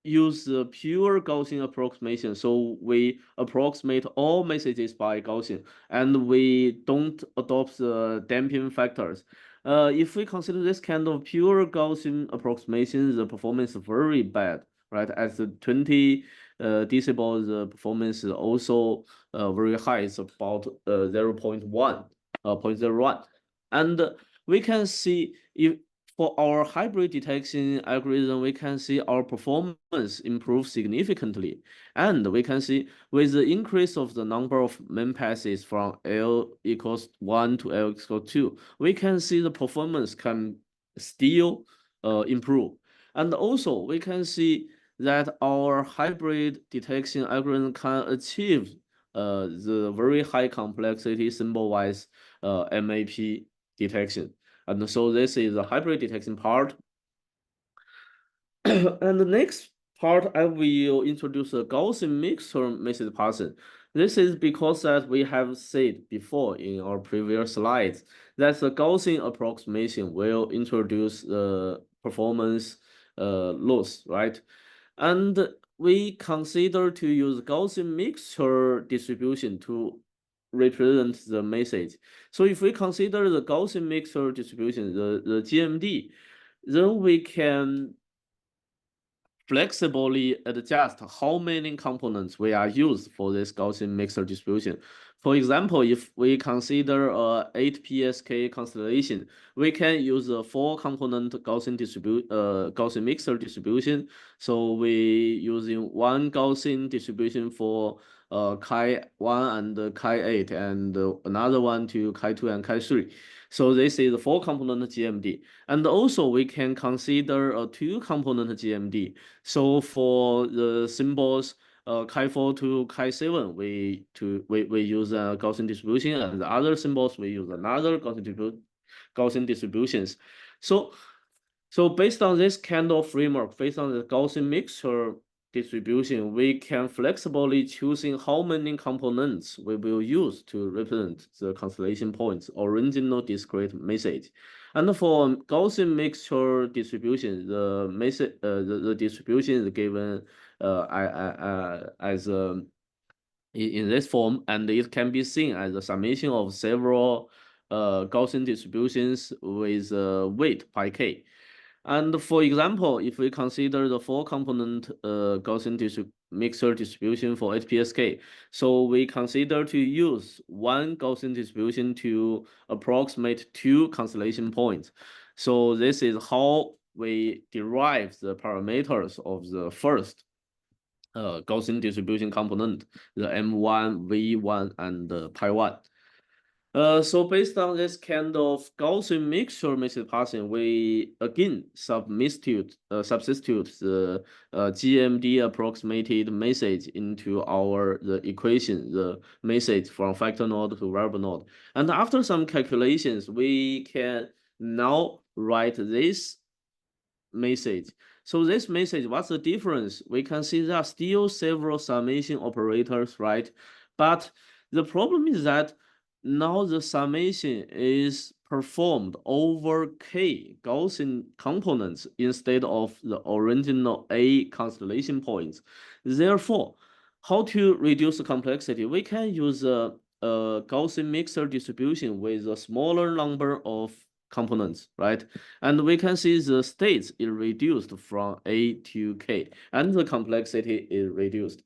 use the pure Gaussian approximation, so we approximate all messages by Gaussian, and we don't adopt the damping factors. If we consider this kind of pure Gaussian approximation, the performance is very bad, right? At the 20 decibels, the performance is also very high. It's about 0.01. And we can see if for our hybrid detection algorithm, we can see our performance improve significantly. And we can see with the increase of the number of MEM passes from L equals 1 to L equals 2, we can see the performance can still improve. And also we can see that our hybrid detection algorithm can achieve the very high complexity symbol-wise MAP detection. And so this is the hybrid detection part. And the next part, I will introduce a Gaussian mixture message pattern. This is because that we have said before in our previous slides that the Gaussian approximation will introduce the performance loss, right? And we consider to use Gaussian mixture distribution to represent the message. So if we consider the Gaussian mixture distribution, the GMD, then we can flexibly adjust how many components we are used for this Gaussian mixture distribution. For example, if we consider a 8 PSK constellation, we can use a 4-component Gaussian mixture distribution. So we using one Gaussian distribution for chi1 and chi8, and another one to chi2 and chi3. So this is a 4-component GMD. And also we can consider a 2-component GMD. So for the symbols chi4 to chi7, we use a Gaussian distribution, and the other symbols we use another Gaussian distributions. So based on this kind of framework, based on the Gaussian mixture distribution, we can flexibly choosing how many components we will use to represent the constellation points original discrete message. And for Gaussian mixture distribution, the message the distribution is given as in this form, and it can be seen as a summation of several Gaussian distributions with weight pi k. And for example, if we consider the 4-component Gaussian mixture distribution for HPSK, so we consider to use one Gaussian distribution to approximate 2 constellation points. So this is how we derive the parameters of the first Gaussian distribution component, the M1, V1, and pi 1. So based on this kind of Gaussian mixture message passing, we again substitute the GMD approximated message into the equation, the message from factor node to variable node. And after some calculations, we can now write this message. So this message, what's the difference? We can see there are still several summation operators, right? But the problem is that now the summation is performed over k Gaussian components instead of the original A constellation points. Therefore, how to reduce the complexity? We can use a Gaussian mixture distribution with a smaller number of components, right? And we can see the states is reduced from A to K, and the complexity is reduced.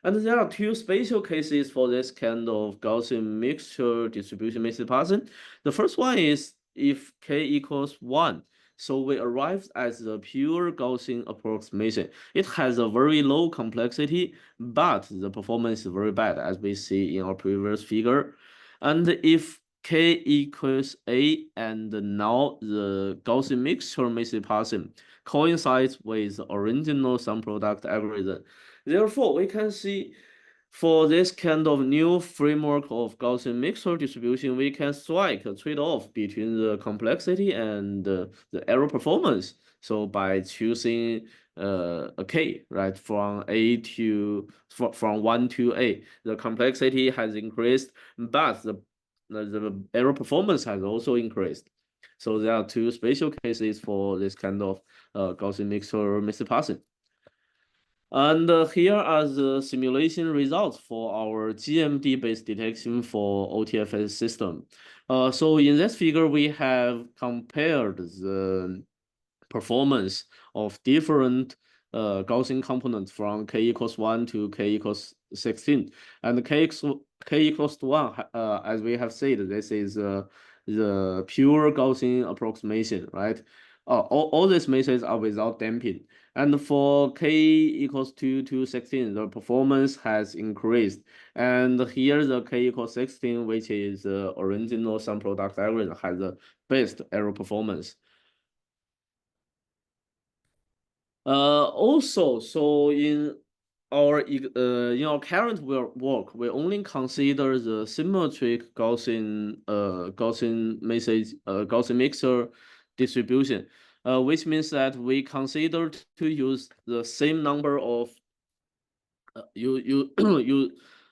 And there are 2 special cases for this kind of Gaussian mixture distribution message passing. The first one is if k equals 1. So we arrive at the pure Gaussian approximation. It has a very low complexity, but the performance is very bad, as we see in our previous figure. And if k equals a, and now the Gaussian mixture message passing coincides with the original sum product algorithm. Therefore, we can see for this kind of new framework of Gaussian mixture distribution, we can strike a trade-off between the complexity and the error performance. So by choosing a k, right, from 1 to a, the complexity has increased, but the error performance has also increased. So there are 2 special cases for this kind of Gaussian mixture message passing. And here are the simulation results for our GMD-based detection for OTFS system. So in this figure, we have compared the performance of different Gaussian components from k equals 1 to k equals 16. And k equals 1, as we have said, this is the pure Gaussian approximation, right? All these methods are without damping. And for k equals 2 to 16, the performance has increased. And here the k equals 16, which is the original sum product algorithm, has the best error performance. Also, so in our current work, we only consider the symmetric Gaussian mixture distribution, which means that we consider to use the same number of use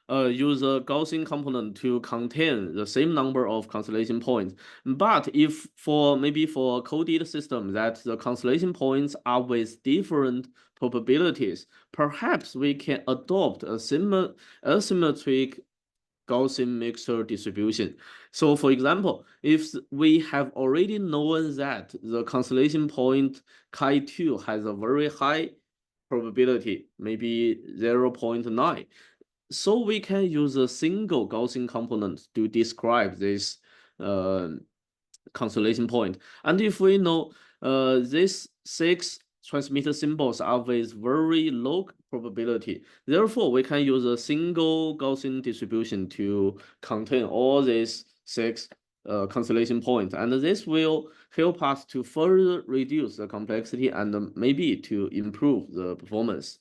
a Gaussian component to contain the same number of constellation points. But if maybe for a coded system that the constellation points are with different probabilities, perhaps we can adopt a asymmetric Gaussian mixture distribution. So for example, if we have already known that the constellation point chi2 has a very high probability, maybe 0.9. So we can use a single Gaussian component to describe this constellation point. And if we know these 6 transmitter symbols are with very low probability, therefore we can use a single Gaussian distribution to contain all these 6 constellation points. And this will help us to further reduce the complexity and maybe to improve the performance.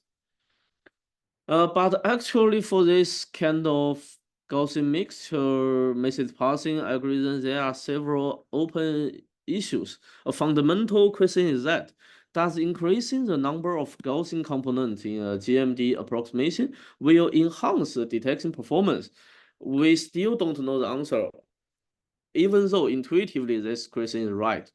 But actually for this kind of Gaussian mixture message passing algorithm, there are several open issues. A fundamental question is that, does increasing the number of Gaussian components in a GMD approximation will enhance the detection performance? We still don't know the answer, even though intuitively this question is right.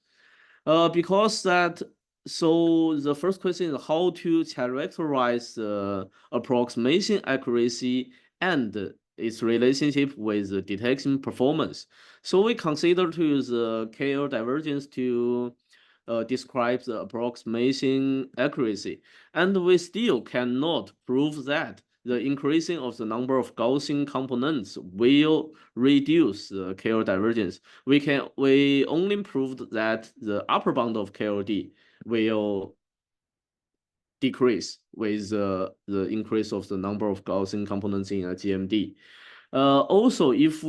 Because that, so the first question is how to characterize the approximation accuracy and its relationship with the detection performance. So we consider to use the KL divergence to describe the approximation accuracy. And we still cannot prove that the increasing of the number of Gaussian components will reduce the KL divergence. We only proved that the upper bound of KLD will decrease with the increase of the number of Gaussian components in a GMD. Also, if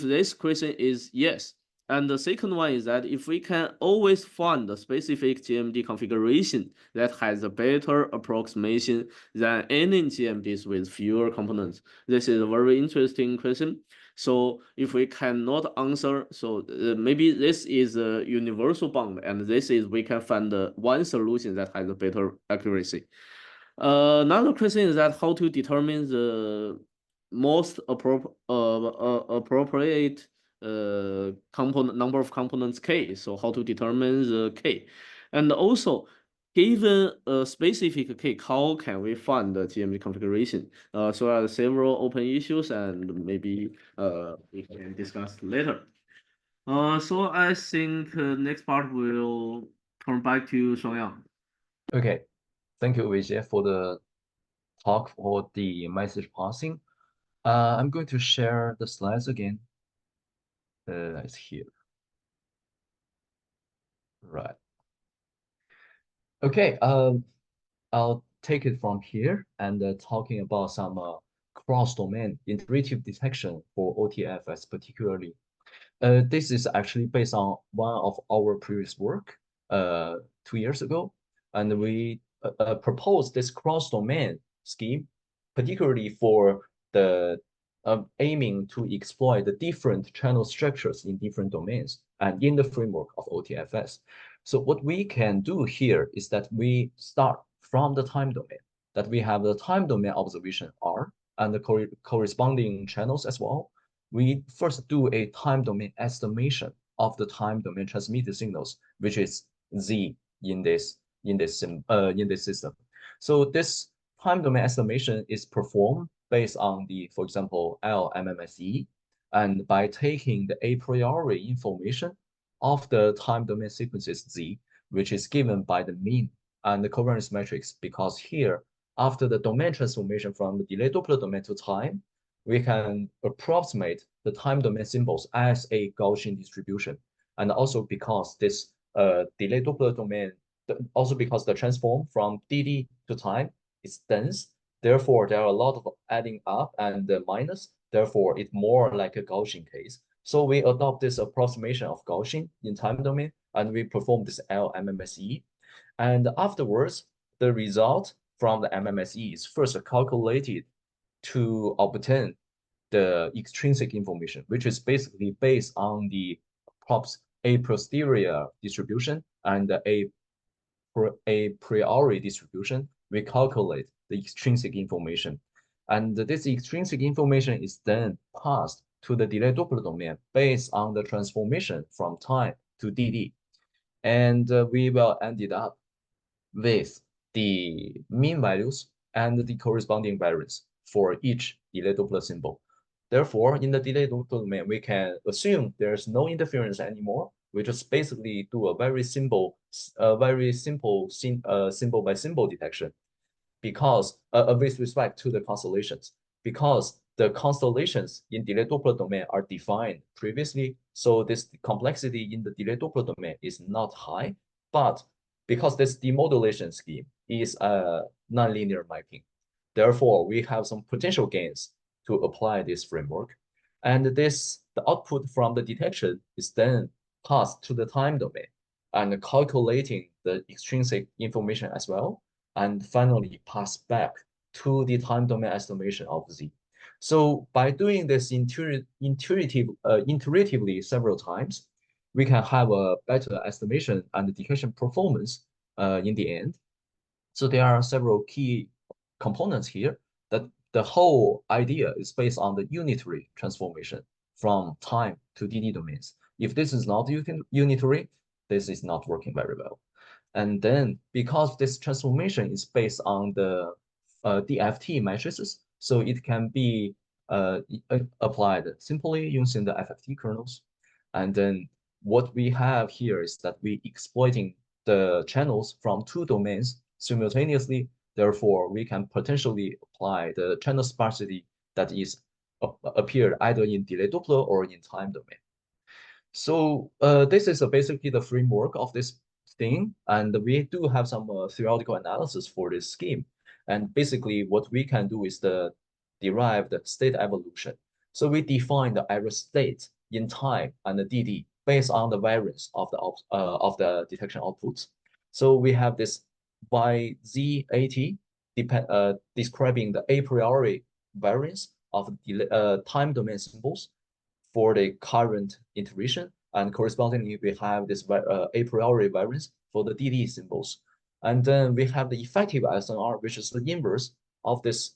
this question is yes, and the second one is that if we can always find a specific GMD configuration that has a better approximation than any GMDs with fewer components, this is a very interesting question. So if we cannot answer, so maybe this is a universal bound, and this is we can find one solution that has a better accuracy. Another question is that how to determine the most appropriate component number of components K. So how to determine the K, and also given a specific K, how can we find the GMD configuration? So there are several open issues, and maybe we can discuss later. So I think next part will turn back to Shuangyang. Okay, thank you, Weijie, for the talk or the message passing. I'm going to share the slides again. It's here. Right. Okay, I'll take it from here and talking about some cross-domain iterative detection for OTFS particularly. This is actually based on one of our previous work 2 years ago, and we proposed this cross-domain scheme, particularly for the aiming to exploit the different channel structures in different domains and in the framework of OTFS. So what we can do here is that we start from the time domain, that we have the time domain observation R and the corresponding channels as well. We first do a time domain estimation of the time domain transmitted signals, which is Z in this system. So this time domain estimation is performed based on the, for example, LMMSE, and by taking the a priori information of the time domain sequences Z, which is given by the mean and the covariance matrix, because here, after the domain transformation from the delay Doppler domain to time, we can approximate the time domain symbols as a Gaussian distribution. And also because this delay Doppler domain, also because the transform from DD to time is dense, therefore there are a lot of adding up and the minus, therefore it's more like a Gaussian case. So we adopt this approximation of Gaussian in time domain, and we perform this LMMSE. And afterwards, the result from the MMSE is first calculated to obtain the extrinsic information, which is basically based on the a posterior distribution and a priori distribution. We calculate the extrinsic information. And this extrinsic information is then passed to the delay Doppler domain based on the transformation from time to DD. And we will end it up with the mean values and the corresponding variance for each delay Doppler symbol. Therefore, in the delay Doppler domain, we can assume there's no interference anymore, we just basically do a very simple symbol by symbol detection, because with respect to the constellations, because the constellations in delayed Doppler domain are defined previously, so this complexity in the delayed Doppler domain is not high. But because this demodulation scheme is a nonlinear mapping, therefore we have some potential gains to apply this framework. And the output from the detection is then passed to the time domain and calculating the extrinsic information as well, and finally pass back to the time domain estimation of Z. So by doing this iteratively several times, we can have a better estimation and detection performance in the end. So there are several key components here that the whole idea is based on the unitary transformation from time to DD domains. If this is not unitary, this is not working very well. And then because this transformation is based on the DFT matrices, so it can be applied simply using the FFT kernels. And then what we have here is that we exploiting the channels from two domains simultaneously. Therefore, we can potentially apply the channel sparsity that is appeared either in delayed Doppler or in time domain. So this is basically the framework of this thing, and we do have some theoretical analysis for this scheme. And basically, what we can do is derive the state evolution. So we define the error state in time and the DD based on the variance of the detection outputs. So we have this YZAT describing the a priori variance of time domain symbols for the current iteration, and correspondingly we have this a priori variance for the DD symbols. And then we have the effective SNR, which is the inverse of this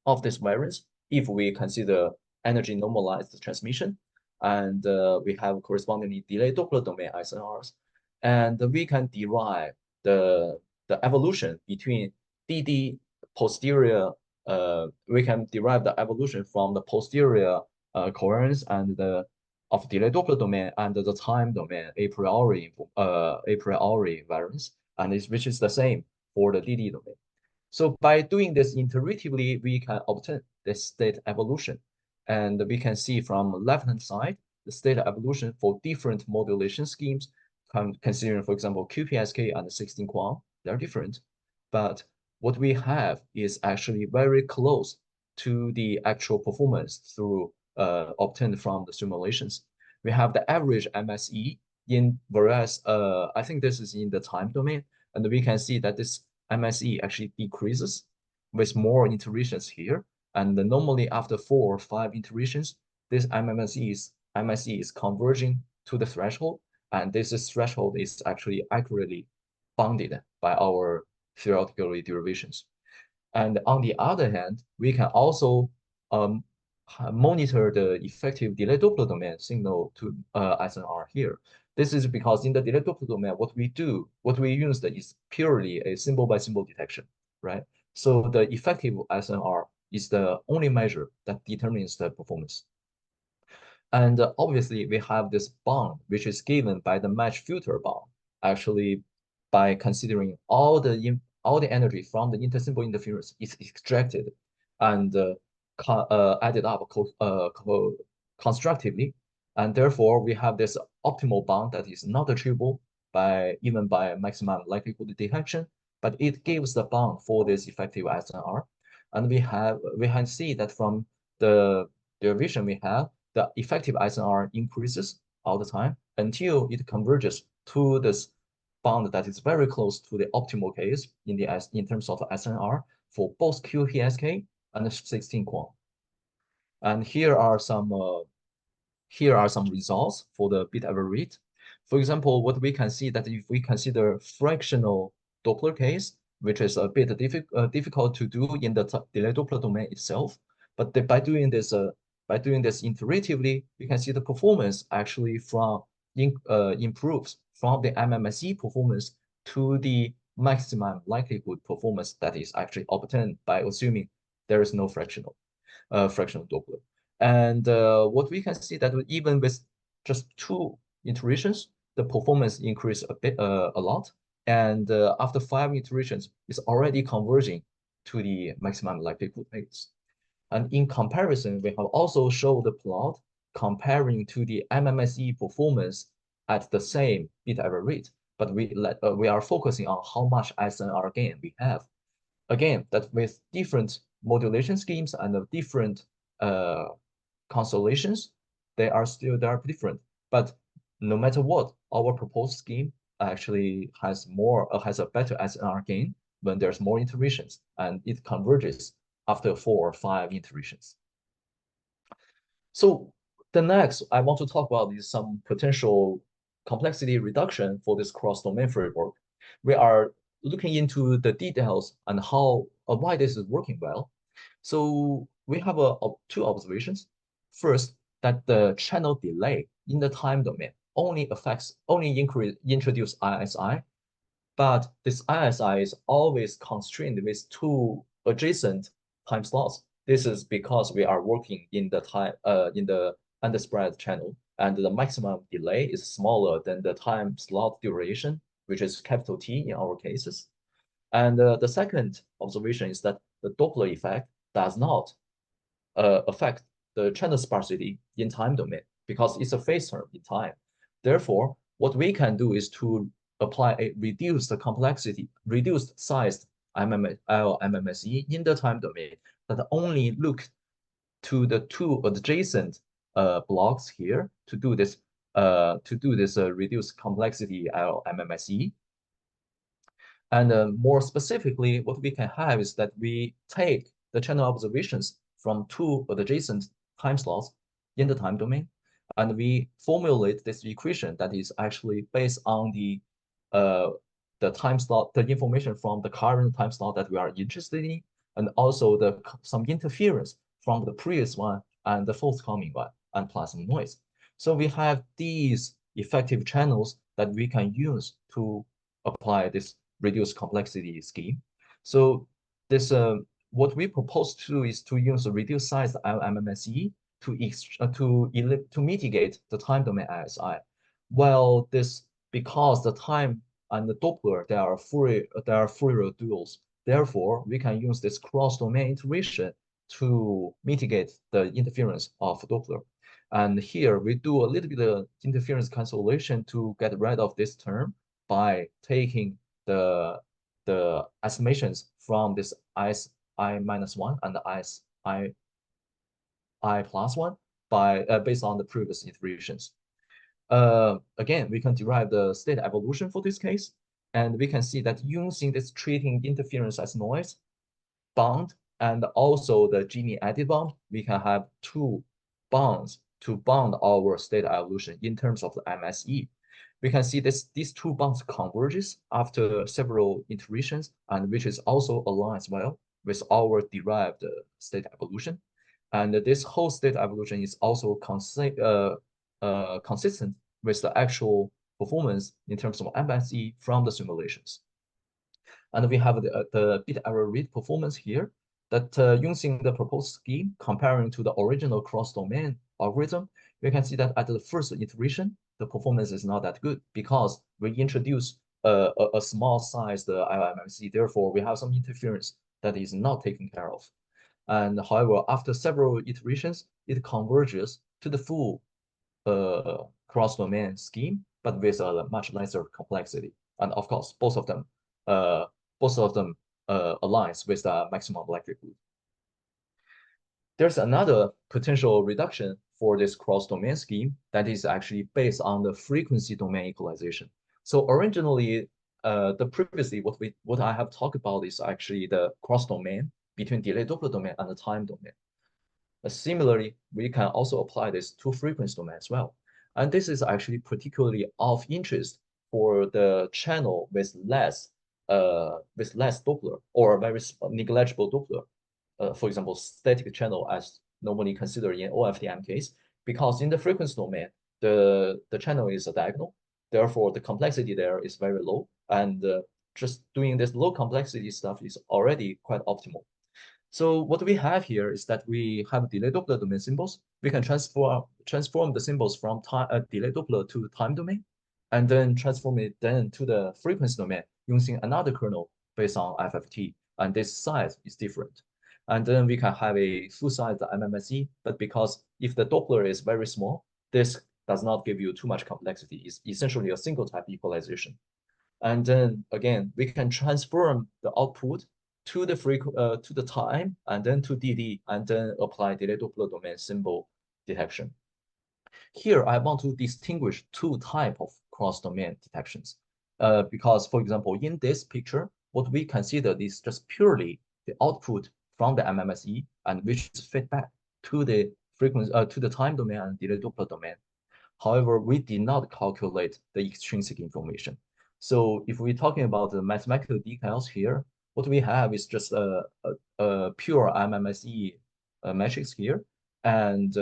variance if we consider energy normalized transmission. And we have correspondingly delayed Doppler domain SNRs. And we can derive the evolution between DD posterior, we can derive the evolution from the posterior coherence and of delayed Doppler domain and the time domain a priori variance, and which is the same for the DD domain. So by doing this iteratively, we can obtain the state evolution, and we can see from left-hand side the state evolution for different modulation schemes. Considering, for example, QPSK and 16 quant, they're different, but what we have is actually very close to the actual performance through obtained from the simulations. We have the average MSE whereas I think this is in the time domain, and we can see that this MSE actually decreases with more iterations here. And normally after 4 or 5 iterations, this MSE is converging to the threshold, and this threshold is actually accurately bounded by our theoretical derivations. And on the other hand, we can also monitor the effective delayed Doppler domain signal to SNR here. This is because in the delayed Doppler domain, what we use is purely a symbol by symbol detection, right? So the effective SNR is the only measure that determines the performance. And obviously, we have this bound, which is given by the match filter bound, actually by considering all the energy from the intersymbol interference is extracted and added up constructively. And therefore, we have this optimal bound that is not achievable even by maximum likelihood detection, but it gives the bound for this effective SNR. And we can see that from the derivation we have, the effective SNR increases all the time until it converges to this bound that is very close to the optimal case in terms of SNR for both QPSK and 16 quant. And here are some results for the bit error rate. For example, what we can see that if we consider fractional Doppler case, which is a bit difficult to do in the delayed Doppler domain itself, but by doing this iteratively, you can see the performance actually improves from the MMSE performance to the maximum likelihood performance that is actually obtained by assuming there is no fractional Doppler. And what we can see that even with just 2 iterations, the performance increased a lot. And after 5 iterations, it's already converging to the maximum likelihood weights. And in comparison, we have also shown the plot comparing to the MMSE performance at the same bit error rate, but we are focusing on how much SNR gain we have. Again, that with different modulation schemes and different constellations, they are different. But no matter what, our proposed scheme actually has a better SNR gain when there's more iterations, and it converges after 4 or 5 iterations. So the next I want to talk about is some potential complexity reduction for this cross-domain framework. We are looking into the details and why this is working well. So we have two observations. First, that the channel delay in the time domain only introduce ISI, but this ISI is always constrained with 2 adjacent time slots. This is because we are working in the underspread channel, and the maximum delay is smaller than the time slot duration, which is capital T in our cases. And the second observation is that the Doppler effect does not affect the channel sparsity in time domain because it's a phase term in time. Therefore, what we can do is to apply a reduced sized MMSE in the time domain that only look to the 2 adjacent blocks here to do this reduced complexity MMSE. And more specifically, what we can have is that we take the channel observations from 2 adjacent time slots in the time domain, and we formulate this equation that is actually based on the time slot, the information from the current time slot that we are interested in, and also some interference from the previous one and the forthcoming one, and plus some noise. So we have these effective channels that we can use to apply this reduced complexity scheme. So this what we propose to do is to use a reduced size MMSE to mitigate the time domain ISI. Well, because the time and the Doppler they are Fourier duals. Therefore, we can use this cross-domain iteration to mitigate the interference of Doppler. And here we do a little bit of interference cancellation to get rid of this term by taking the estimations from this ISI-1 and the ISI+1 based on the previous iterations. Again, we can derive the state evolution for this case, and we can see that using this treating interference as noise bound and also the Gini edit bound, we can have 2 bounds to bound our state evolution in terms of the MSE. We can see these 2 bounds converges after several iterations, and which is also aligns well with our derived state evolution. And this whole state evolution is also consistent with the actual performance in terms of MSE from the simulations. And we have the bit error rate performance here that using the proposed scheme comparing to the original cross-domain algorithm, we can see that at the first iteration, the performance is not that good because we introduce a small size the MMSE. Therefore, we have some interference that is not taken care of. And however, after several iterations, it converges to the full cross-domain scheme, but with a much lesser complexity. And of course, both of them aligns with the maximum likelihood. There's another potential reduction for this cross-domain scheme that is actually based on the frequency domain equalization. So originally, previously what I have talked about is actually the cross-domain between delay Doppler domain and the time domain. Similarly, we can also apply this to frequency domain as well. And this is actually particularly of interest for the channel with less Doppler or very negligible Doppler. For example, static channel as normally considered in OFDM case, because in the frequency domain, the channel is a diagonal. Therefore, the complexity there is very low. And just doing this low complexity stuff is already quite optimal. So what we have here is that we have delay Doppler domain symbols. We can transform the symbols from delay Doppler to time domain, and then transform it then to the frequency domain using another kernel based on FFT. And this size is different. And then we can have a full-size MMSE, but because if the Doppler is very small, this does not give you too much complexity. It's essentially a single type equalization. And then again, we can transform the output to the time, and then to DD, and then apply delay Doppler domain symbol detection. Here, I want to distinguish two types of cross-domain detections. Because, for example, in this picture, what we consider is just purely the output from the MMSE, and which is fed back to the frequency to the time domain and delay Doppler domain. However, we did not calculate the extrinsic information. So if we're talking about the mathematical details here, what we have is just a pure MMSE matrix here, and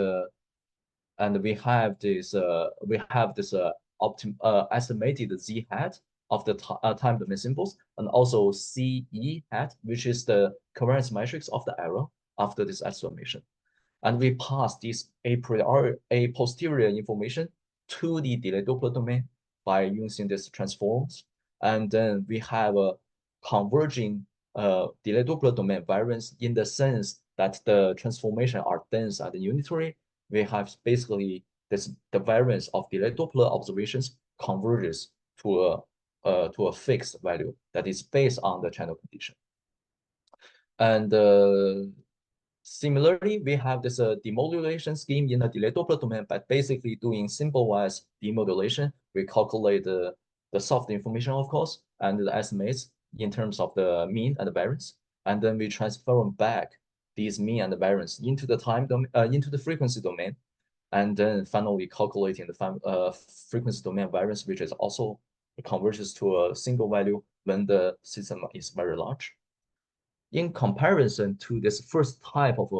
we have this estimated z hat of the time domain symbols, and also CE hat, which is the covariance matrix of the error after this estimation. And we pass this a posterior information to the delay Doppler domain by using these transforms. And then we have a converging delay Doppler domain variance in the sense that the transformation are dense and unitary. We have basically the variance of delay Doppler observations converges to a fixed value that is based on the channel condition. And similarly, we have this demodulation scheme in the delay Doppler domain, but basically doing symbol-wise demodulation. We calculate the soft information, of course, and the estimates in terms of the mean and the variance, and then we transform back these mean and the variance into the time domain, into the frequency domain, and then finally calculating the frequency domain variance, which is also converges to a single value when the system is very large. In comparison to this first type of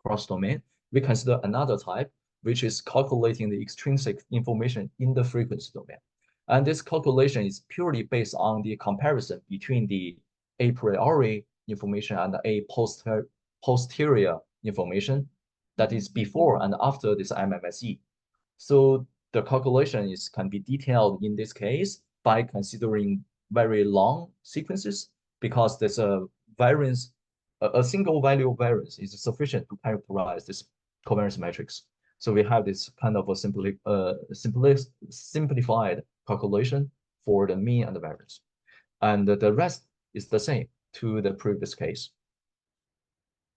cross-domain, we consider another type, which is calculating the extrinsic information in the frequency domain. And this calculation is purely based on the comparison between the a priori information and a posterior information that is before and after this MMSE. So the calculation can be detailed in this case by considering very long sequences, because there's a variance, a single value variance is sufficient to characterize this covariance matrix. So we have this kind of a simplified calculation for the mean and the variance. And the rest is the same to the previous case.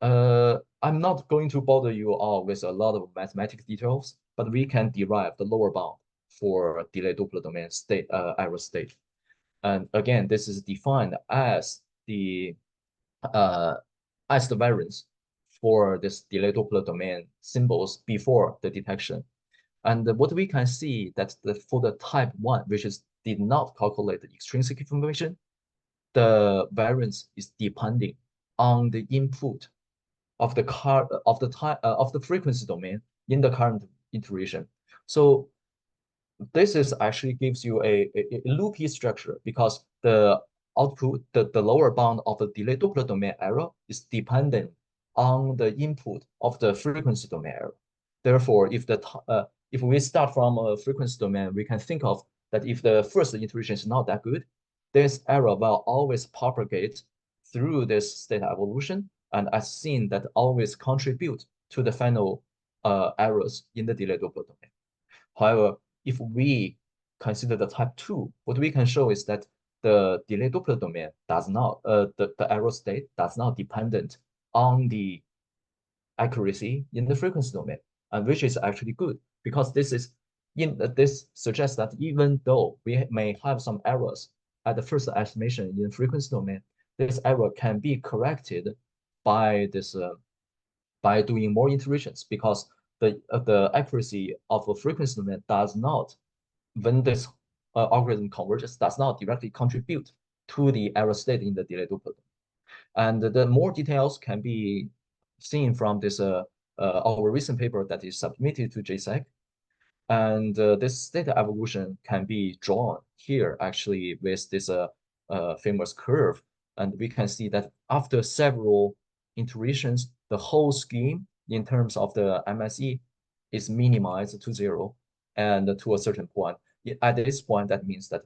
I'm not going to bother you all with a lot of mathematical details, but we can derive the lower bound for delay Doppler domain state error state. And again, this is defined as the variance for this delay Doppler domain symbols before the detection. And what we can see that for the type 1, which did not calculate the extrinsic information, the variance is depending on the input of the frequency domain in the current iteration. So this is actually gives you a loopy structure, because the output, the lower bound of the delay Doppler domain error is dependent on the input of the frequency domain error. Therefore, if we start from a frequency domain, we can think of that if the first iteration is not that good, this error will always propagate through this state evolution, and as seen, that always contribute to the final errors in the delay Doppler domain. However, if we consider the type 2, what we can show is that the delay Doppler domain does not, the error state does not dependent on the accuracy in the frequency domain, and which is actually good, because this suggests that even though we may have some errors at the first estimation in frequency domain, this error can be corrected by by doing more iterations, because the accuracy of a frequency domain does not, when this algorithm converges, does not directly contribute to the error state in the delay Doppler. And the more details can be seen from this our recent paper that is submitted to JSEC. And this state evolution can be drawn here actually with this famous curve. And we can see that after several iterations, the whole scheme in terms of the MSE is minimized to 0 and to a certain point. At this point, that means that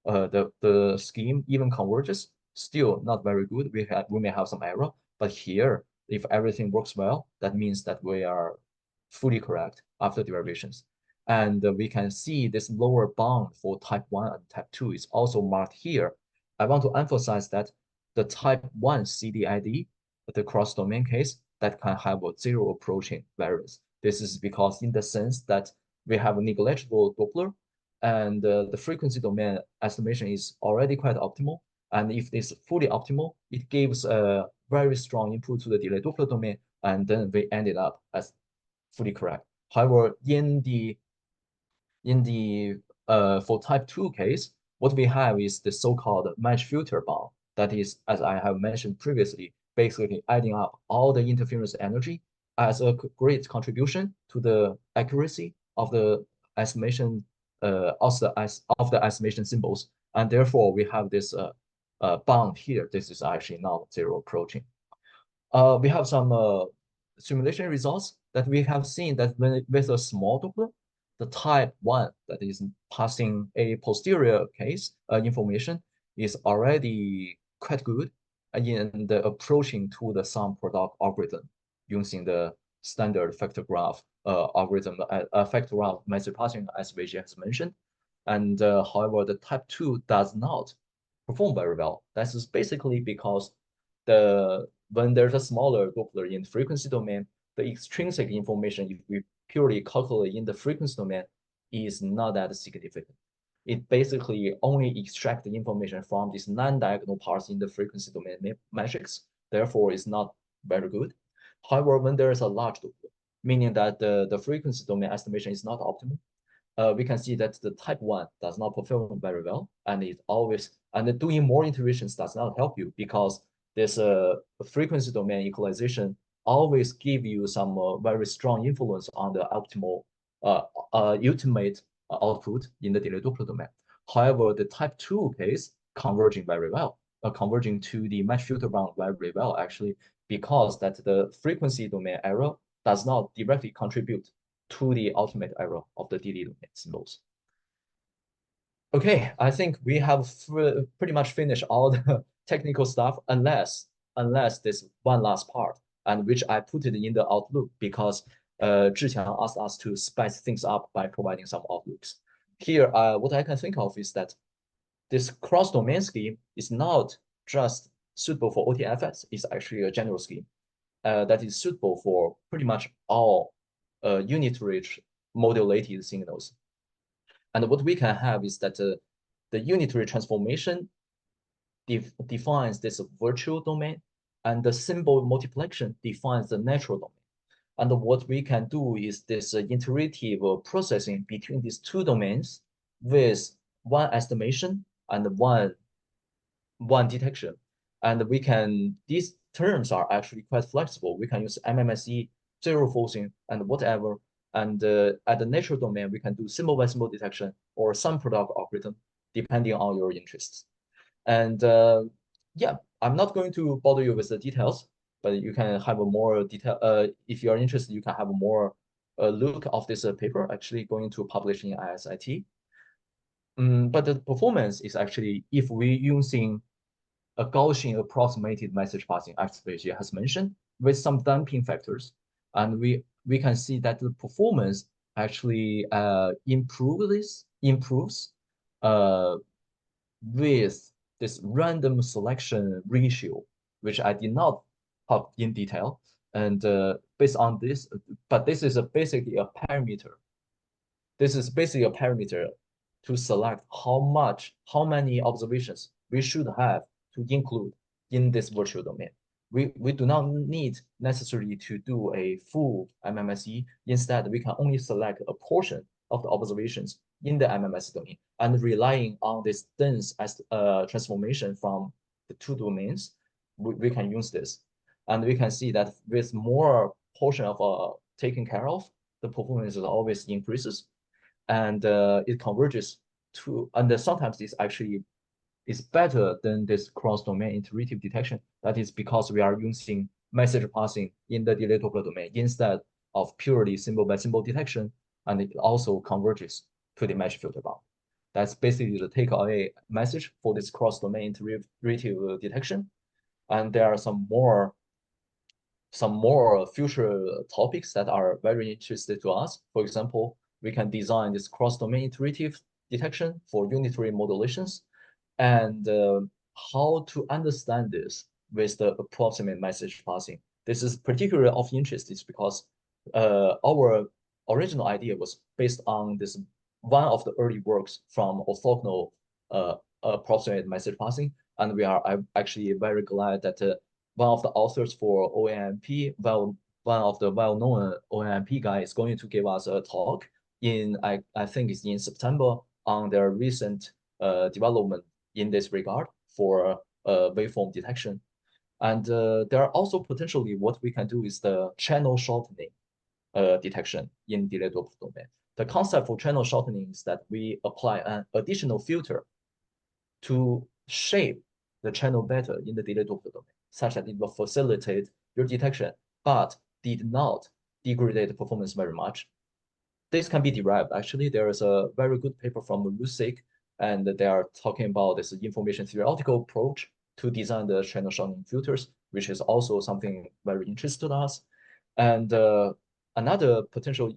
the scheme even converges, still not very good. We may have some error, but here, if everything works well, that means that we are fully correct after derivations. And we can see this lower bound for type 1 and type 2 is also marked here. I want to emphasize that the type 1 CDID, the cross-domain case, that can have a 0 approaching variance. This is because in the sense that we have a negligible Doppler, and the frequency domain estimation is already quite optimal. And if it's fully optimal, it gives a very strong input to the delay Doppler domain, and then we ended up as fully correct. However, in the for type 2 case, what we have is the so-called match filter bound. That is, as I have mentioned previously, basically adding up all the interference energy as a great contribution to the accuracy of the estimation of the estimation symbols. And therefore, we have this bound here. This is actually not 0 approaching. We have some simulation results that we have seen that with a small Doppler, the type 1, that is passing a posterior case information, is already quite good in the approaching to the sum product algorithm using the standard factor graph algorithm, factor graph message passing, as Weijie has mentioned. And however, the type 2 does not perform very well. That is basically because when there's a smaller Doppler in frequency domain, the extrinsic information, if we purely calculate in the frequency domain, is not that significant. It basically only extracts the information from this non-diagonal parts in the frequency domain matrix. Therefore, it's not very good. However, when there is a large Doppler, meaning that the frequency domain estimation is not optimal, we can see that the type 1 does not perform very well, and it always, and doing more iterations does not help you, because this frequency domain equalization always give you some very strong influence on the optimal ultimate output in the delay Doppler domain. However, the type 2 case converging very well, converging to the match filter bound very well, actually, because that the frequency domain error does not directly contribute to the ultimate error of the DD domain symbols. Okay, I think we have pretty much finished all the technical stuff, unless this one last part, and which I put it in the outlook because Zhiqiang asked us to spice things up by providing some outlooks. Here, what I can think of is that this cross-domain scheme is not just suitable for OTFS, it's actually a general scheme that is suitable for pretty much all unit-rich modulated signals. And what we can have is that the unitary transformation defines this virtual domain, and the symbol multiplication defines the natural domain. And what we can do is this iterative processing between these two domains with one estimation and one detection. And we can, these terms are actually quite flexible. We can use MMSE, zero forcing, and whatever. And at the natural domain, we can do symbol by symbol detection or sum product algorithm, depending on your interests. And yeah, I'm not going to bother you with the details, but you can have a more detail. If you are interested, you can have a more look of this paper actually going to publish in ISIT. But the performance is actually, if we're using a Gaussian approximated message passing, as Weijie has mentioned, with some damping factors, and we can see that the performance actually improves with this random selection ratio, which I did not talk in detail. And based on this, but this is basically a parameter. This is basically a parameter to select how many observations we should have to include in this virtual domain. We do not need necessarily to do a full MMSE. Instead, we can only select a portion of the observations in the MMSE domain, and relying on this dense transformation from the two domains, we can use this. And we can see that with more portion of taken care of, the performance always increases, and it converges to, and sometimes this actually is better than this cross-domain iterative detection. That is because we are using message passing in the delay Doppler domain instead of purely symbol by symbol detection, and it also converges to the match filter bound. That's basically the takeaway message for this cross-domain iterative detection. And there are some more future topics that are very interesting to us. For example, we can design this cross-domain iterative detection for unitary modulations, and how to understand this with the approximate message passing. This is particularly of interest is because our original idea was based on this one of the early works from orthogonal approximate message passing, and we are actually very glad that one of the authors for OAMP, one of the well-known OAMP guys, is going to give us a talk in I think it's in September on their recent development in this regard for waveform detection. And there are also potentially what we can do is the channel shortening detection in delay Doppler domain. The concept for channel shortening is that we apply an additional filter to shape the channel better in the delay Doppler domain, such that it will facilitate your detection, but did not degrade the performance very much. This can be derived. Actually, there is a very good paper from Rethink, and they are talking about this information theoretical approach to design the channel shortening filters, which is also something very interesting to us. And another potential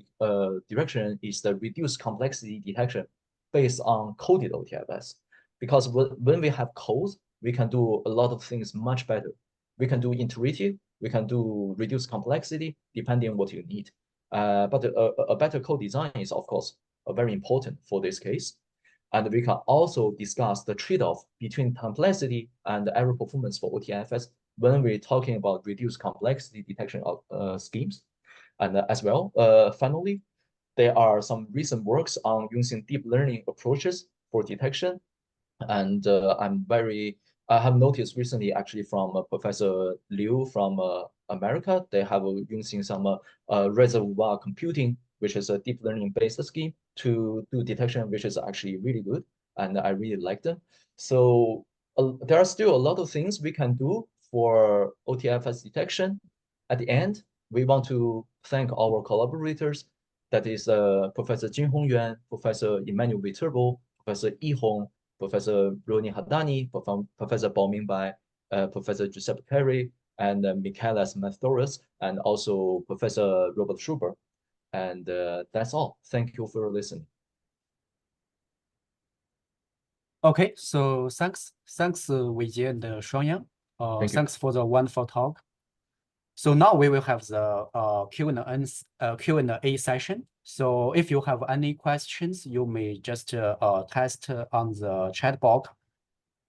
direction is the reduced complexity detection based on coded OTFS. Because when we have codes, we can do a lot of things much better. We can do iterative, we can do reduced complexity, depending on what you need. But a better code design is, of course, very important for this case. And we can also discuss the trade-off between complexity and error performance for OTFS when we're talking about reduced complexity detection of schemes. And as well, finally, there are some recent works on using deep learning approaches for detection. And I have noticed recently, actually, from Professor Liu from America, they have using some reservoir computing, which is a deep learning based scheme to do detection, which is actually really good. And I really like them. So there are still a lot of things we can do for OTFS detection. At the end, we want to thank our collaborators. That is Professor Jinhong Yuan, Professor Emmanuel Viterbo, Professor Yi Hong, Professor Roni Hadani, Professor Baoming Bai, Professor Giuseppe Carey, and Michaelas Mathoras, and also Professor Robert Schubert. And that's all. Thank you for listening. Okay, so thanks, Weijie and Shuangyang. Thanks for the wonderful talk. So now we will have the Q&A session. So if you have any questions, you may just test on the chat box,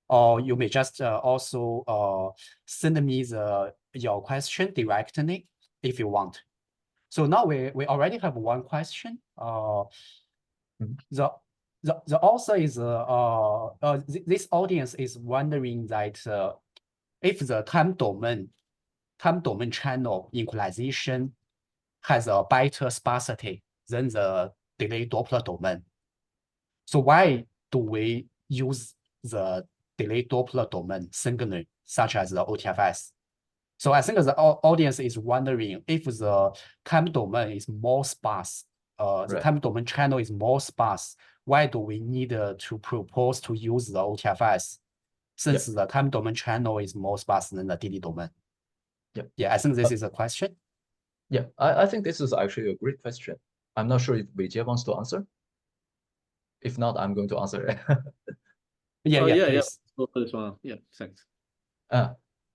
or you may just also send me your question directly if you want. So now we already have one question. The author is this audience is wondering that if the time domain channel equalization has a better sparsity than the delay Doppler domain. So why do we use the delay Doppler domain signaling such as the OTFS? So I think the audience is wondering if the time domain is more sparse, the time domain channel is more sparse, why do we need to propose to use the OTFS since the time domain channel is more sparse than the DD domain? Yeah, I think this is a question. Yeah, I think this is actually a great question. I'm not sure if Weijie wants to answer. If not, I'm going to answer it. Please. Yeah, thanks.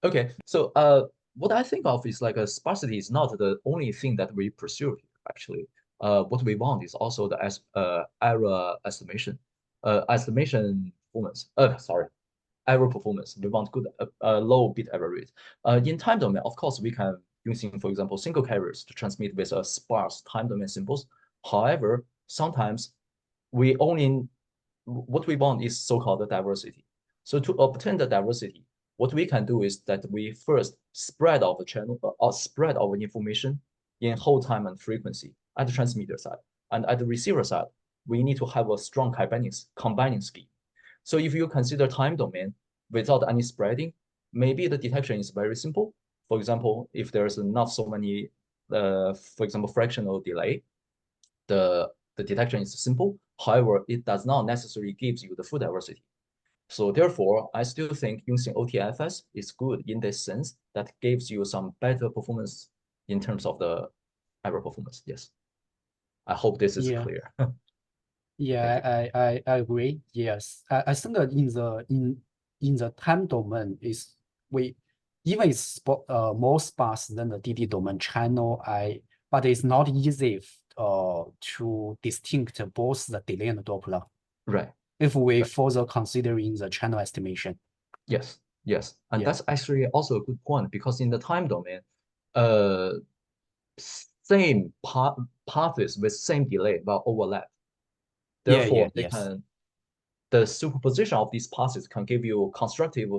Okay, so what I think of is like a sparsity is not the only thing that we pursue here, actually. What we want is also the error estimation, performance. Error performance. We want good low bit error rate. In time domain, of course, we can using, for example, single carriers to transmit with a sparse time domain symbols. However, sometimes what we want is so-called diversity. So to obtain the diversity, what we can do is that we first spread our channel or spread our information in hold time and frequency at the transmitter side. And at the receiver side, we need to have a strong combining scheme. So if you consider time domain without any spreading, maybe the detection is very simple. For example, if there's not so many, for example, fractional delay, the detection is simple. However, it does not necessarily give you the full diversity. So therefore, I still think using OTFS is good in this sense that gives you some better performance in terms of the error performance. Yes. I hope this is clear. Yeah, I agree. Yes, I think that in the time domain is even it's more sparse than the DD domain channel. But it's not easy to distinct both the delay and the Doppler. Right. If we further considering the channel estimation. Yes, yes, and Yeah. that's actually also a good point because in the time domain, same paths with same delay will overlap. Therefore, the superposition of these paths can give you constructive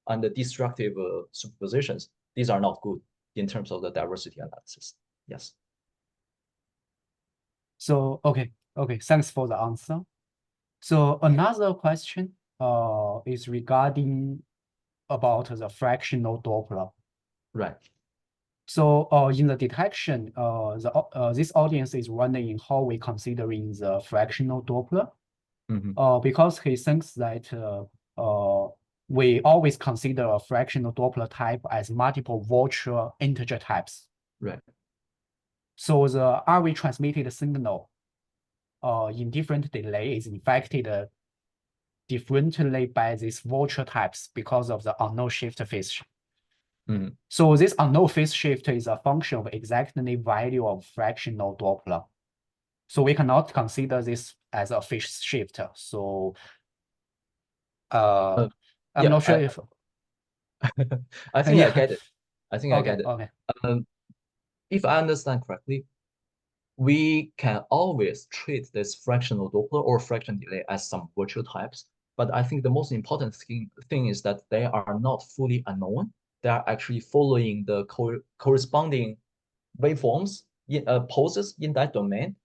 and destructive superpositions. These are not good in terms of the diversity analysis. Yes. So okay, thanks for the answer. So another question is regarding about the fractional Doppler. Right. So in the detection, this audience is wondering how we considering the fractional Doppler. Because he thinks that we always consider a fractional Doppler type as multiple virtual integer types. Right. So the RV transmitted signal in different delay is affected differently by these virtual types because of the unknown shift phase. So this unknown phase shift is a function of exactly value of fractional Doppler. So we cannot consider this as a phase shift. So I'm not sure if I think I get it. I think I get it. Okay. If I understand correctly, we can always treat this fractional Doppler or fraction delay as some virtual types. But I think the most important thing is that they are not fully unknown. They are actually following the corresponding waveforms in poses in that domain.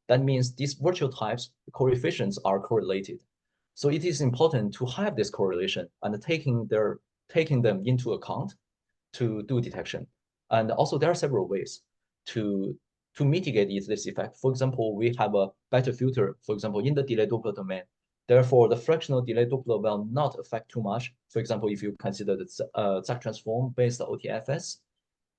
That means these virtual types coefficients are correlated. So it is important to have this correlation and taking them into account to do detection. And also there are several ways to mitigate this effect. For example, we have a better filter, for example, in the delay Doppler domain. Therefore, the fractional delay Doppler will not affect too much. For example, if you consider the Zag transform based OTFS,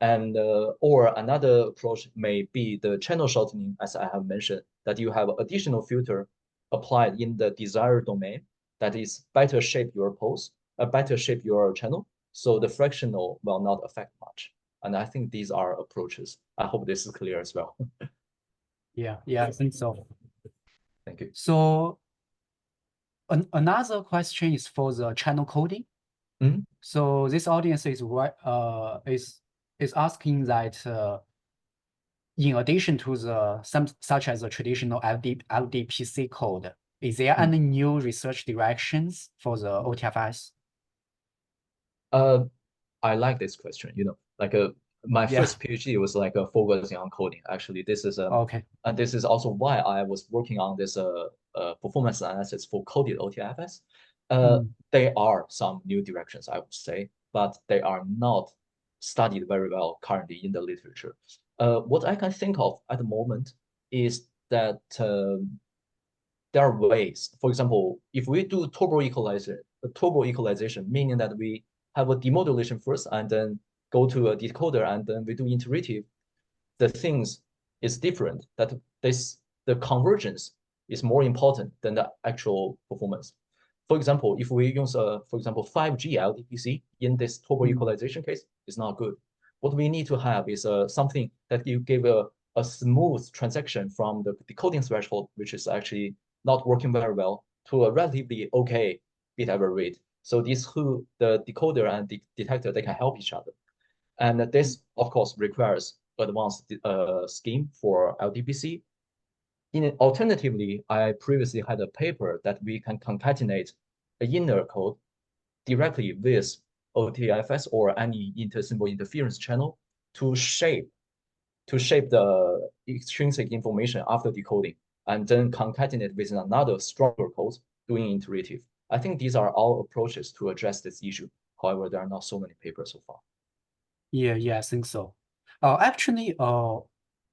and or another approach may be the channel shortening, as I have mentioned, that you have additional filter applied in the desired domain that is better shape your pose, better shape your channel, so the fractional will not affect much. And I think these are approaches. I hope this is clear as well. Yeah, I think so. Thank you. So another question is for the channel coding. So this audience is asking that in addition to such as the traditional LDPC code, is there any new research directions for the OTFS? I like this question. Like my first PhD was like focusing on coding. Actually, this is and this is also why I was working on this performance analysis for coded OTFS. There are some new directions, I would say, but they are not studied very well currently in the literature. What I can think of at the moment is that there are ways. For example, if we do turbo equalization, meaning that we have a demodulation first and then go to a decoder and then we do iterative, the things is different. That the convergence is more important than the actual performance. For example, if we use for example 5G LDPC in this turbo equalization case, it's not good. What we need to have is something that you give a smooth transaction from the decoding threshold, which is actually not working very well, to a relatively okay bit error rate. So these the decoder and the detector, they can help each other. And this, of course, requires advanced scheme for LDPC. Alternatively, I previously had a paper that we can concatenate an inner code directly with OTFS or any intersymbol interference channel to shape the extrinsic information after decoding, and then concatenate with another stronger code doing iterative. I think these are all approaches to address this issue. However, there are not so many papers so far. Yeah, I think so. Actually, do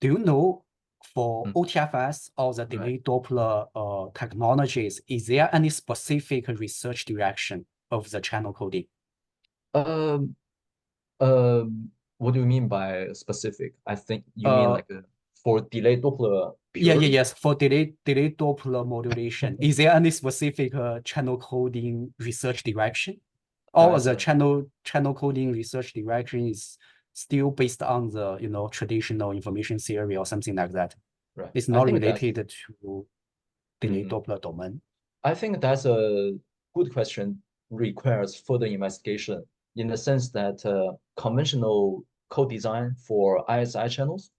you know for OTFS or the delayed Doppler technologies, is there any specific research direction of the channel coding? Um, what do you mean by specific? I think you mean like for delayed Doppler purely? Yes. For delayed Doppler modulation, is there any specific channel coding research direction? Or That's the channel coding research direction is still based on the traditional information theory or something like that. right. It's I not think that's related to delayed Doppler domain. I think that's a good question, requires further investigation in the sense that conventional code design for ISI channels,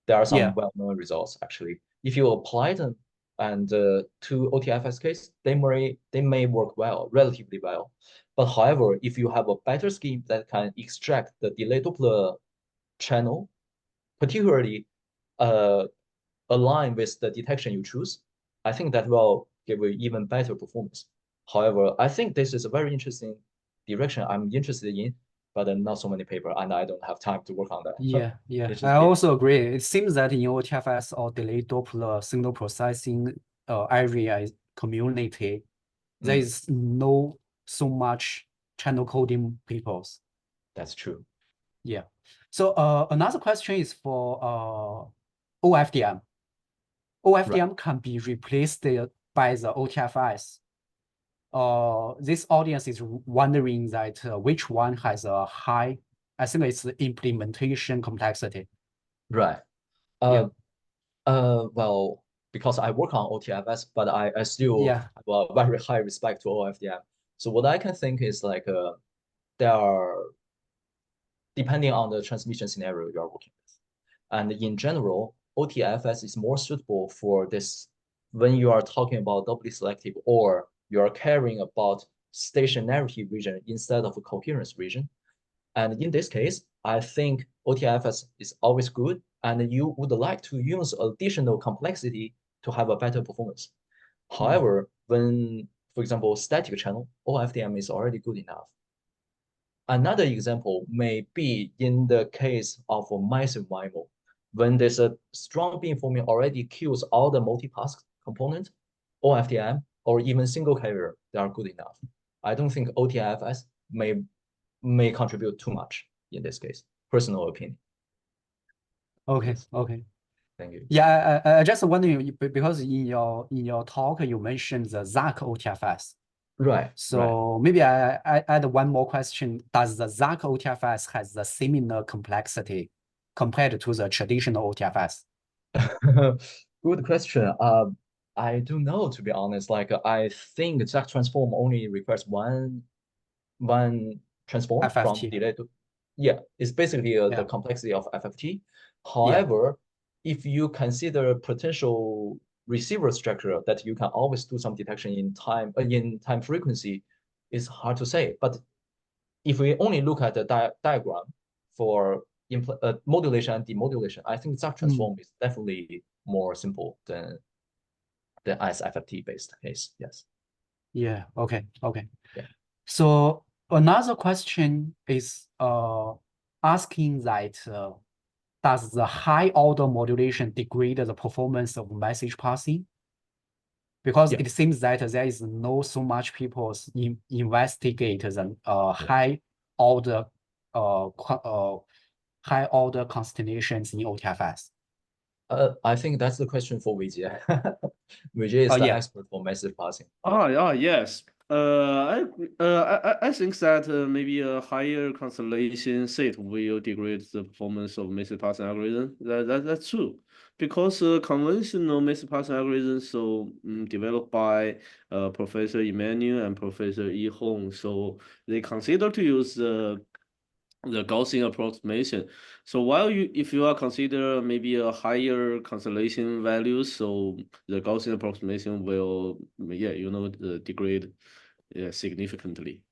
there are some Yeah. well-known results actually. If you apply them and to OTFS case, they may work well, relatively well. But however, if you have a better scheme that can extract the delayed Doppler channel, particularly align with the detection you choose, I think that will give you even better performance. However, I think this is a very interesting direction I'm interested in, but not so many paper, and I don't have time to work on that. Yeah. It's I just also agree. It seems that in OTFS or delayed Doppler signal processing area community, there is no so much channel coding peoples. That's true. Yeah. So another question is for OFDM. OFDM can be replaced by the OTFS. This audience is wondering that which one has a high, I think it's the implementation complexity. Right. Yeah. Well, because I work on OTFS, but I still have a very high respect to OFDM. So what I can think is like there are, depending on the transmission scenario you are working with. And in general, OTFS is more suitable for this when you are talking about doubly selective or you are caring about stationarity region instead of a coherence region. And in this case, I think OTFS is always good, and you would like to use additional complexity to have a better performance. However, when, for example, static channel, OFDM is already good enough. Another example may be in the case of a massive MIMO. When there's a strong beamforming already kills all the multipass component, OFDM or even single carrier, they are good enough. I don't think OTFS may contribute too much in this case. Personal opinion. Okay. Yes. Okay. Thank you. Yeah, I just wondering because in your talk you mentioned the ZAC OTFS. Right. So maybe I add one more question. Does the ZAC OTFS has the similar complexity compared to the traditional OTFS? Good question. I don't know, to be honest. Like I think ZAC transform only requires one transform from FFT. delay to, yeah, it's basically the complexity of FFT. Yeah. However, if you consider potential receiver structure that you can always do some detection in time frequency, it's hard to say. But if we only look at the diagram for modulation and demodulation, I think ZAC transform is definitely more simple than the ISFFT based case. Yes. Yeah. Okay. Yeah. So another question is asking that does the high order modulation degrade the performance of message passing? Because it seems that there is no so much people investigate the high order constellations in OTFS. I think that's the question for Weijie. Weijie is the expert for massive passing. Yes. I think that maybe a higher constellation set will degrade the performance of massive passing algorithm. That's true, because conventional massive passing algorithms developed by Professor Emmanuel and Professor Yi Hong, so they consider to use the Gaussian approximation. So if you are consider maybe a higher constellation value, so the Gaussian approximation will degrade significantly.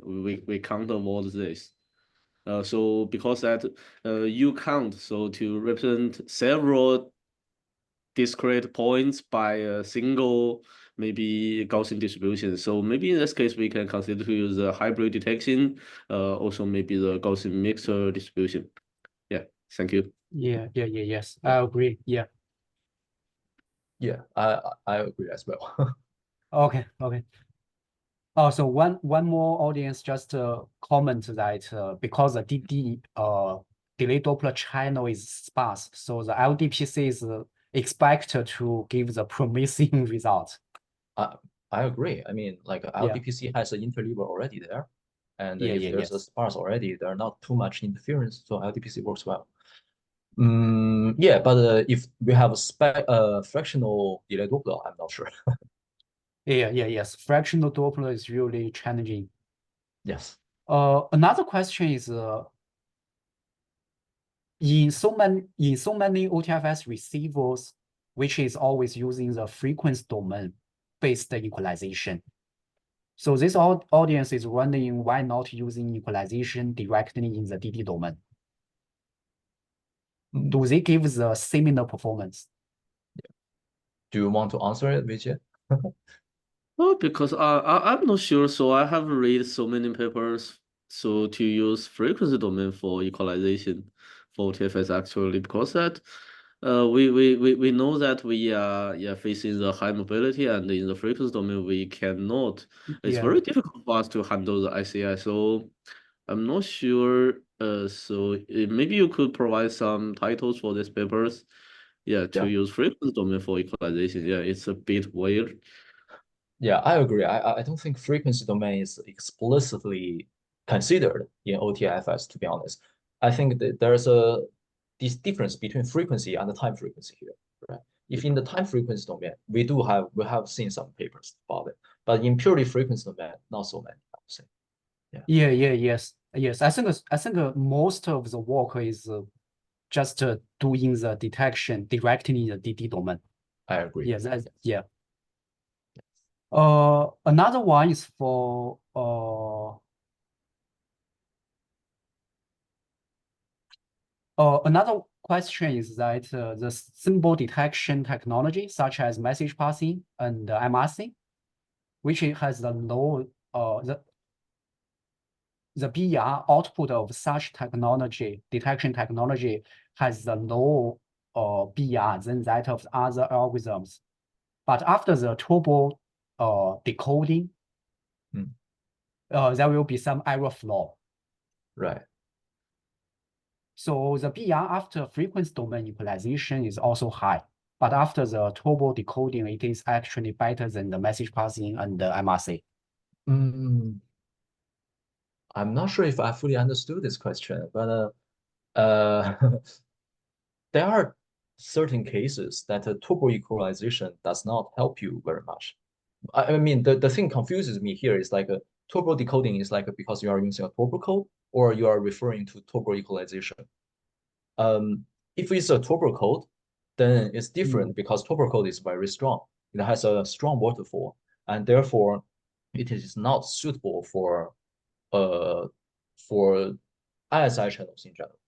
We can't avoid this. So because that you count, so to represent several discrete points by a single maybe Gaussian distribution. So maybe in this case we can consider to use the hybrid detection, also maybe the Gaussian mixer distribution. Yeah, thank you. Yes, I agree. Yeah. Yeah, I agree as well. Okay. So one more audience just comment that because the DD delayed Doppler channel is sparse, so the LDPC is expected to give the promising result. I agree. I mean, like LDPC has an interleaver already there, and if there's a Yes. sparse already, there are not too much interference, so LDPC works well. Yeah, but if we have a fractional delayed Doppler, I'm not sure. Yes. Fractional Doppler is really challenging. Yes. Another question is in so many OTFS receivers, which is always using the frequency domain based equalization. So this audience is wondering why not using equalization directly in the DD domain? Do they give the similar performance? Do you want to answer it, Weijie? Well, because I'm not sure. So I have read so many papers. So to use frequency domain for equalization for TFS actually, because that we know that we are facing the high mobility, and in the frequency domain we cannot. It's very difficult for us to handle the ICI. So I'm not sure. So maybe you could provide some titles for these papers. Yeah, to use frequency domain for equalization. Yeah, it's a bit weird. Yeah, I agree. I don't think frequency domain is explicitly considered in OTFS, to be honest. I think that there's this difference between frequency and the time frequency here, right? If in the time frequency domain, we have seen some papers about it, but in purely frequency domain, not so many, I would say. Yes. I think most of the work is just doing the detection directly in the DD domain. I agree. Yes. Another one is for another question is that the symbol detection technology, such as message passing and MRC, which has the low the BER output of such detection technology has the low BER than that of other algorithms. But after the turbo decoding, there will be some error flow. Right. So the BER after frequency domain equalization is also high. But after the turbo decoding, it is actually better than the message passing and the MRC. I'm not sure if I fully understood this question, but there are certain cases that a turbo equalization does not help you very much. I mean, the thing confuses me here is like a turbo decoding is like because you are using a turbo code or you are referring to turbo equalization. If it's a turbo code, then it's different because turbo code is very strong. It has a strong waterfall, and therefore it is not suitable for ISI channels in general.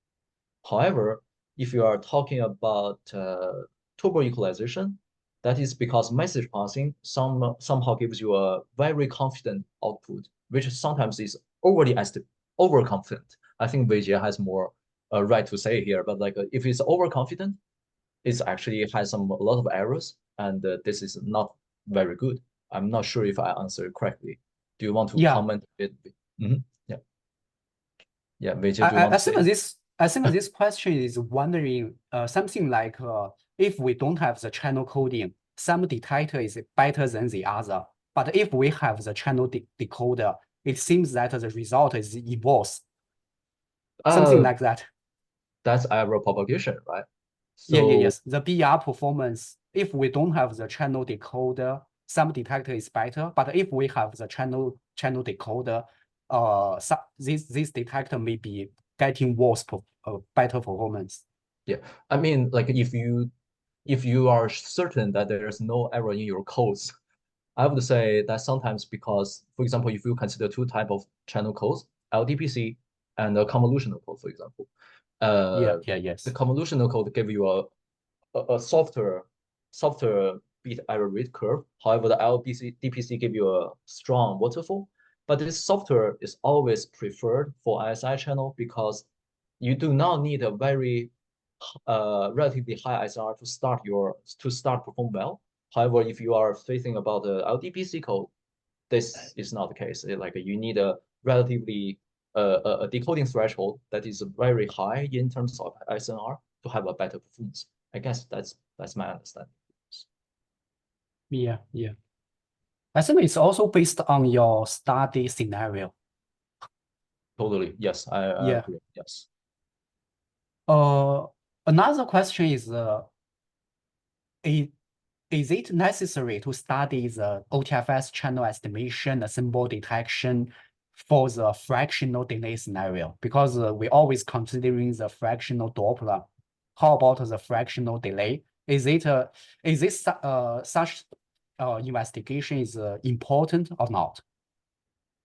However, if you are talking about turbo equalization, that is because message passing somehow gives you a very confident output, which sometimes is overconfident. I think Weijie has more right to say here, but like if it's overconfident, it actually has a lot of errors, and this is not very good. I'm not sure if I answered correctly. Do you want to comment a bit? Weijie, do you want to say? I think this question is wondering something like if we don't have the channel coding, some detector is better than the other. But if we have the channel decoder, it seems that the result is worse. Something like that. That's error propagation, right? Yes. The BR performance, if we don't have the channel decoder, some detector is better. But if we have the channel decoder, this detector may be getting worse better performance. Yeah, I mean, like if you are certain that there's no error in your codes, I would say that sometimes because, for example, if you consider two type of channel codes, LDPC and a convolutional code, for example, Yes. the convolutional code give you a softer softer bit error rate curve. However, the LBC DPC give you a strong waterfall. But this software is always preferred for ISI channel because you do not need a very relatively high ISR to start perform well. However, if you are thinking about the LDPC code, this is not the case. Like you need a relatively a decoding threshold that is very high in terms of SNR to have a better performance. I guess that's my understanding. Yeah, yeah. I think it's also based on your study scenario. Totally. Yes, I Yeah. agree. Yes. Another question is it necessary to study the OTFS channel estimation, the symbol detection for the fractional delay scenario? Because we always considering the fractional Doppler. How about the fractional delay? Is this such investigation is important or not?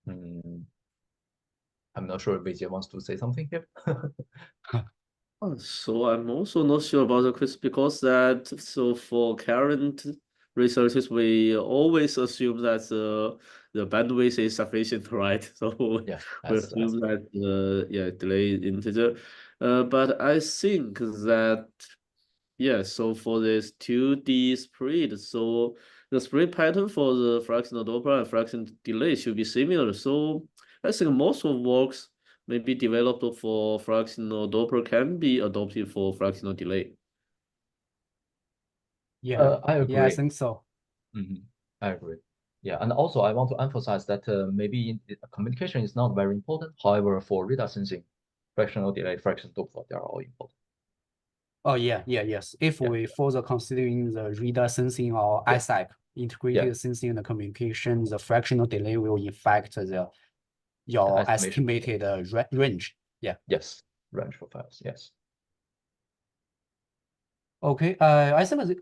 I'm not sure if Weijie wants to say something here. So I'm also not sure about the question because for current researches we always assume that the bandwidth is sufficient, right? So Yeah, we assume that delay is integer. But I think that so for this 2D spread, so the spread pattern for the fractional Doppler and fractional delay should be similar. So I think most of works maybe developed for fractional Doppler can be adopted for fractional delay. Yeah, I agree. Yeah, I think so. I agree. Yeah, and also I want to emphasize that maybe communication is not very important. However, for radar sensing, fractional delay, fractional Doppler, they are all important. Oh yeah, yes. If we further considering the radar sensing or ISAC, integrated sensing and communication, the fractional delay will affect your estimated range. Yeah. Yes, range profiles. Yes. Okay. I think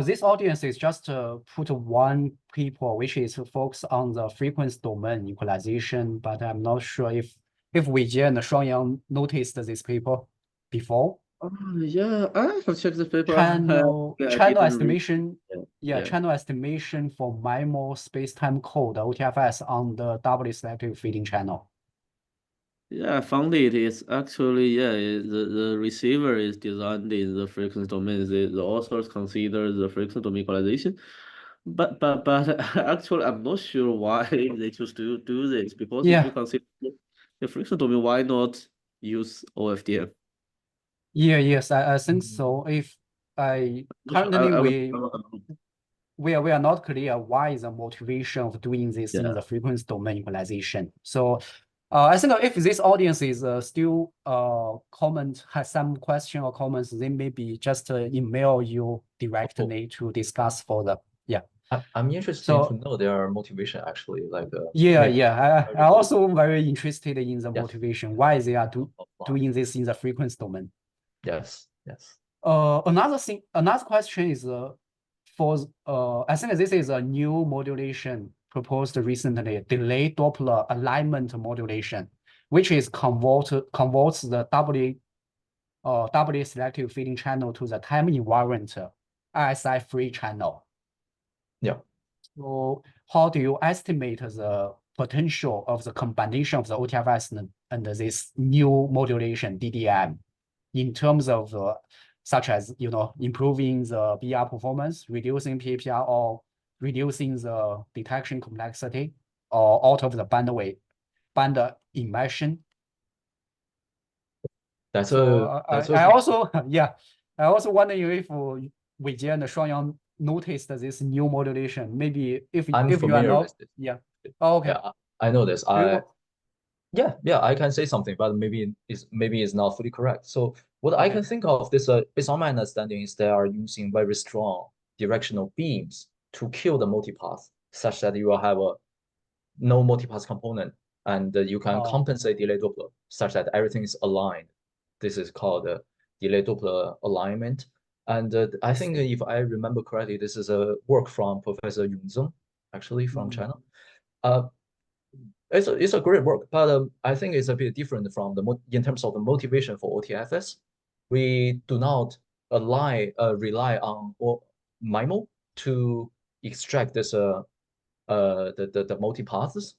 this audience is just put one paper which is focused on the frequency domain equalization, but I'm not sure if Weijie and Shuangyang noticed this paper before. Yeah, I have checked the paper. Channel estimation. Yeah. Channel estimation for MIMO space-time code OTFS on the doubly selective feeding channel. Yeah, I found it is actually the receiver is designed in the frequency domain. The authors consider the frequency domain equalization, but actually I'm not sure why they choose to do this, because if you consider the frequency domain, why not use OFDM? Yes, I think so. If currently we are not clear why is the motivation of doing this in the frequency domain equalization. So I think if this audience is still has some question or comments, they maybe just email you directly to discuss further. Yeah. I'm interested to know their motivation actually. Like I also very interested in the motivation why they are doing this in the frequency domain. Yes. Another question is for I think this is a new modulation proposed recently, delayed Doppler alignment modulation, which is converts the doubly selective feeding channel to the time invariant RSI free channel. Yeah. So how do you estimate the potential of the combination of the OTFS and this new modulation DDM in terms of such as improving the BR performance, reducing PAPR, or reducing the detection complexity, or out of the band immersion? I also wonder if Weijie and Shuangyang noticed this new modulation. Maybe if you are not, okay. Yeah, I know this. I can say something, but maybe it's not fully correct. So what I can think of this, based on my understanding, is they are using very strong directional beams to kill the multipath, such that you will have no multipath component, and you can compensate delay Doppler such that everything is aligned. This is called delay Doppler alignment. And I think if I remember correctly, this is a work from Professor Yun, actually from China. It's a great work, but I think it's a bit different from in terms of the motivation for OTFS. We do not rely on MIMO to extract this the multipaths.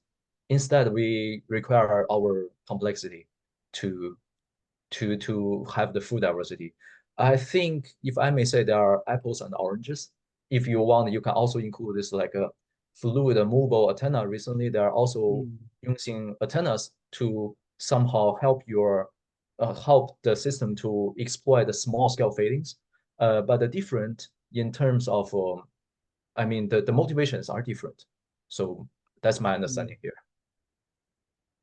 Instead, we require our complexity to have the full diversity. I think, if I may say, there are apples and oranges. If you want, you can also include this like a fluid mobile antenna. Recently, they are also using antennas to somehow help the system to exploit the small scale fadings. But the different in terms of, I mean, the motivations are different. So that's my understanding here.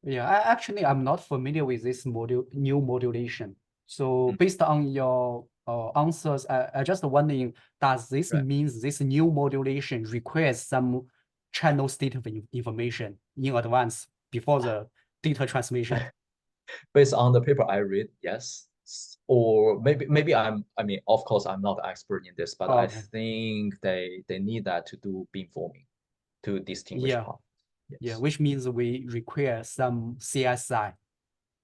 Yeah, actually, I'm not familiar with this new modulation. So based on your answers, I just wondering, does this means this new modulation requires some channel state of information in advance before the data transmission? Based on the paper I read, yes. Or maybe I mean, of course, I'm not an expert in this, but I think they need that to do beamforming to distinguish parts. Yes. Yeah, which means we require some CSI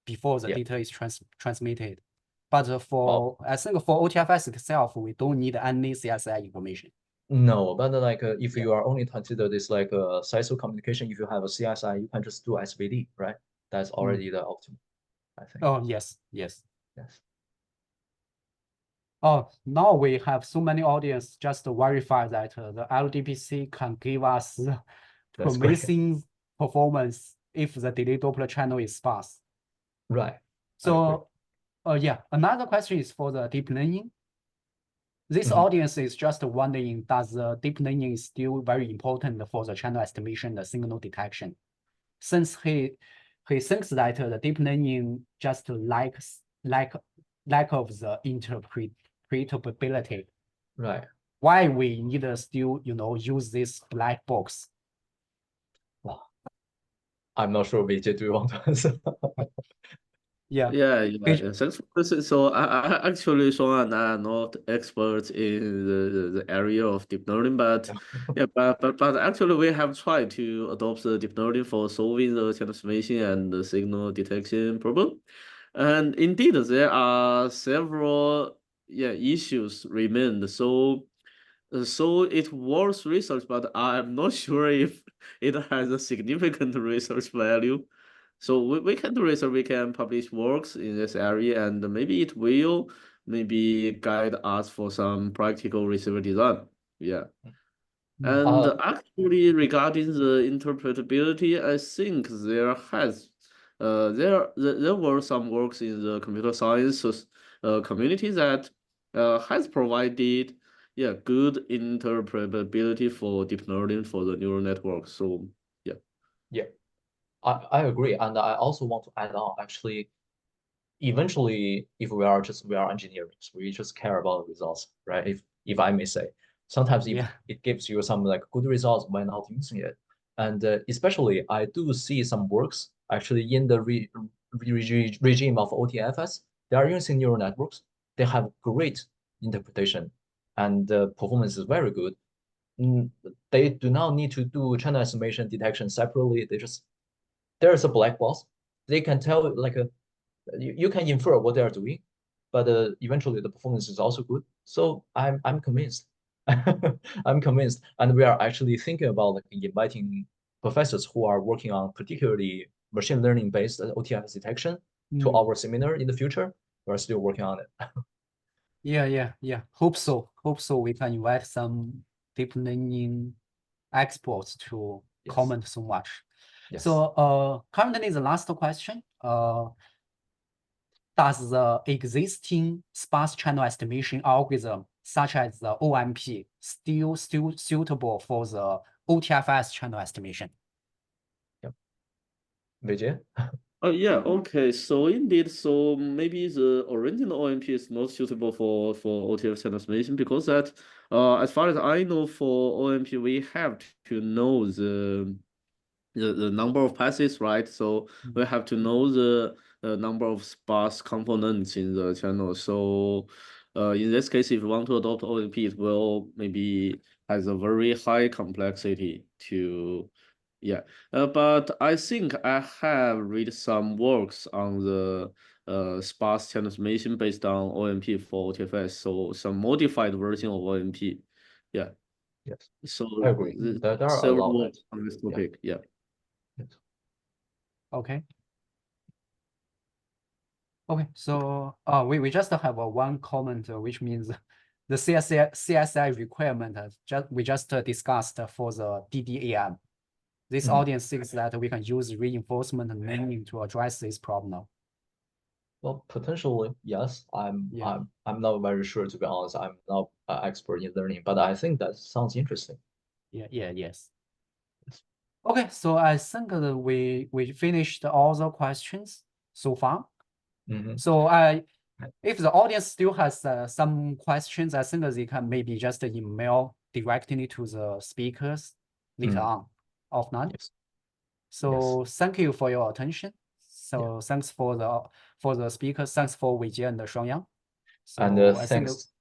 before the data is transmitted. But for I think for OTFS itself, we don't need any CSI information. No, but like if you are only consider this like a SISO communication, if you have a CSI, you can just do SVD, right? That's already the optimal, I think. Oh, yes. Oh, now we have so many audience just to verify that the LDPC can give us promising performance if the delay Doppler channel is sparse. Right. So, yeah, another question is for the deep learning. This audience is just wondering, does the deep learning is still very important for the channel estimation, the signal detection? Since he thinks that the deep learning just lack of the interpretability. Right. Why we need to still, use this black box? Well, I'm not sure, Weijie, do you want to answer? Yeah. Thanks for this. So I actually, Shuangyang, I'm not expert in the area of deep learning, but but actually we have tried to adopt the deep learning for solving the transformation and the signal detection problem. And indeed, there are several issues remain. So it was research, but I'm not sure if it has a significant research value. So we can do research, we can publish works in this area, and maybe it will guide us for some practical research design. Yeah. And actually, regarding the interpretability, I think there were some works in the computer science community that has provided good interpretability for deep learning for the neural network. So yeah, I agree, and I also want to add on. Actually, eventually, if we are engineering, we just care about the results, right? If I may say, sometimes it gives you some like good results by not using it, and especially I do see some works actually in the regime of OTFS. They are using neural networks. They have great interpretation, and the performance is very good. They do not need to do channel estimation detection separately. There's a black box. They can tell like you can infer what they are doing, but eventually the performance is also good. So I'm convinced. I'm convinced, and we are actually thinking about like inviting professors who are working on particularly machine learning based OTFS detection to our seminar in the future. We're still working on it. Yeah. Hope so. We can invite some deep learning experts to comment so much. Yes. So currently the last question. Does the existing sparse channel estimation algorithm, such as the OMP, still suitable for the OTFS channel estimation? Yep. Weijie? Okay. So indeed, so maybe the original OMP is not suitable for OTFS channel estimation because that, as far as I know, for OMP we have to know the number of passes, right? So we have to know the number of sparse components in the channel. So in this case, if you want to adopt OMP, it will maybe has a very high complexity to, but I think I have read some works on the sparse transformation based on OMP for OTFS. So some modified version of OMP. Yeah. Yes, So I agree. There are a several lot. words on this topic. Yeah. Yes. Okay. Okay, so we just have one comment, which means the CSI requirement we just discussed for the DDAM. This audience thinks that we can use reinforcement learning to address this problem. Well, potentially, yes. I'm Yeah. I'm not very sure, to be honest. I'm not an expert in learning, but I think that sounds interesting. Yes. Yes. Okay, so I think that we finished all the questions so far. So if the audience still has some questions, I think that they can maybe just email directly to the speakers later on offline. Yes. So thank you for your attention. So thanks for the speakers. Thanks for Weijie and Shuangyang. So And I think thanks,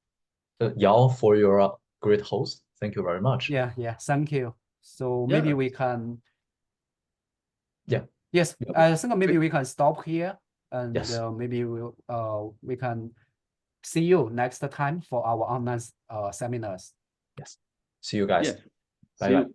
Yao, for your great host. Thank you very much. yeah, thank you. So maybe we can. Yes, I think maybe we can stop here, and maybe we can see you next time for our online seminars. Yes. See you guys. Yeah. Bye See bye. you.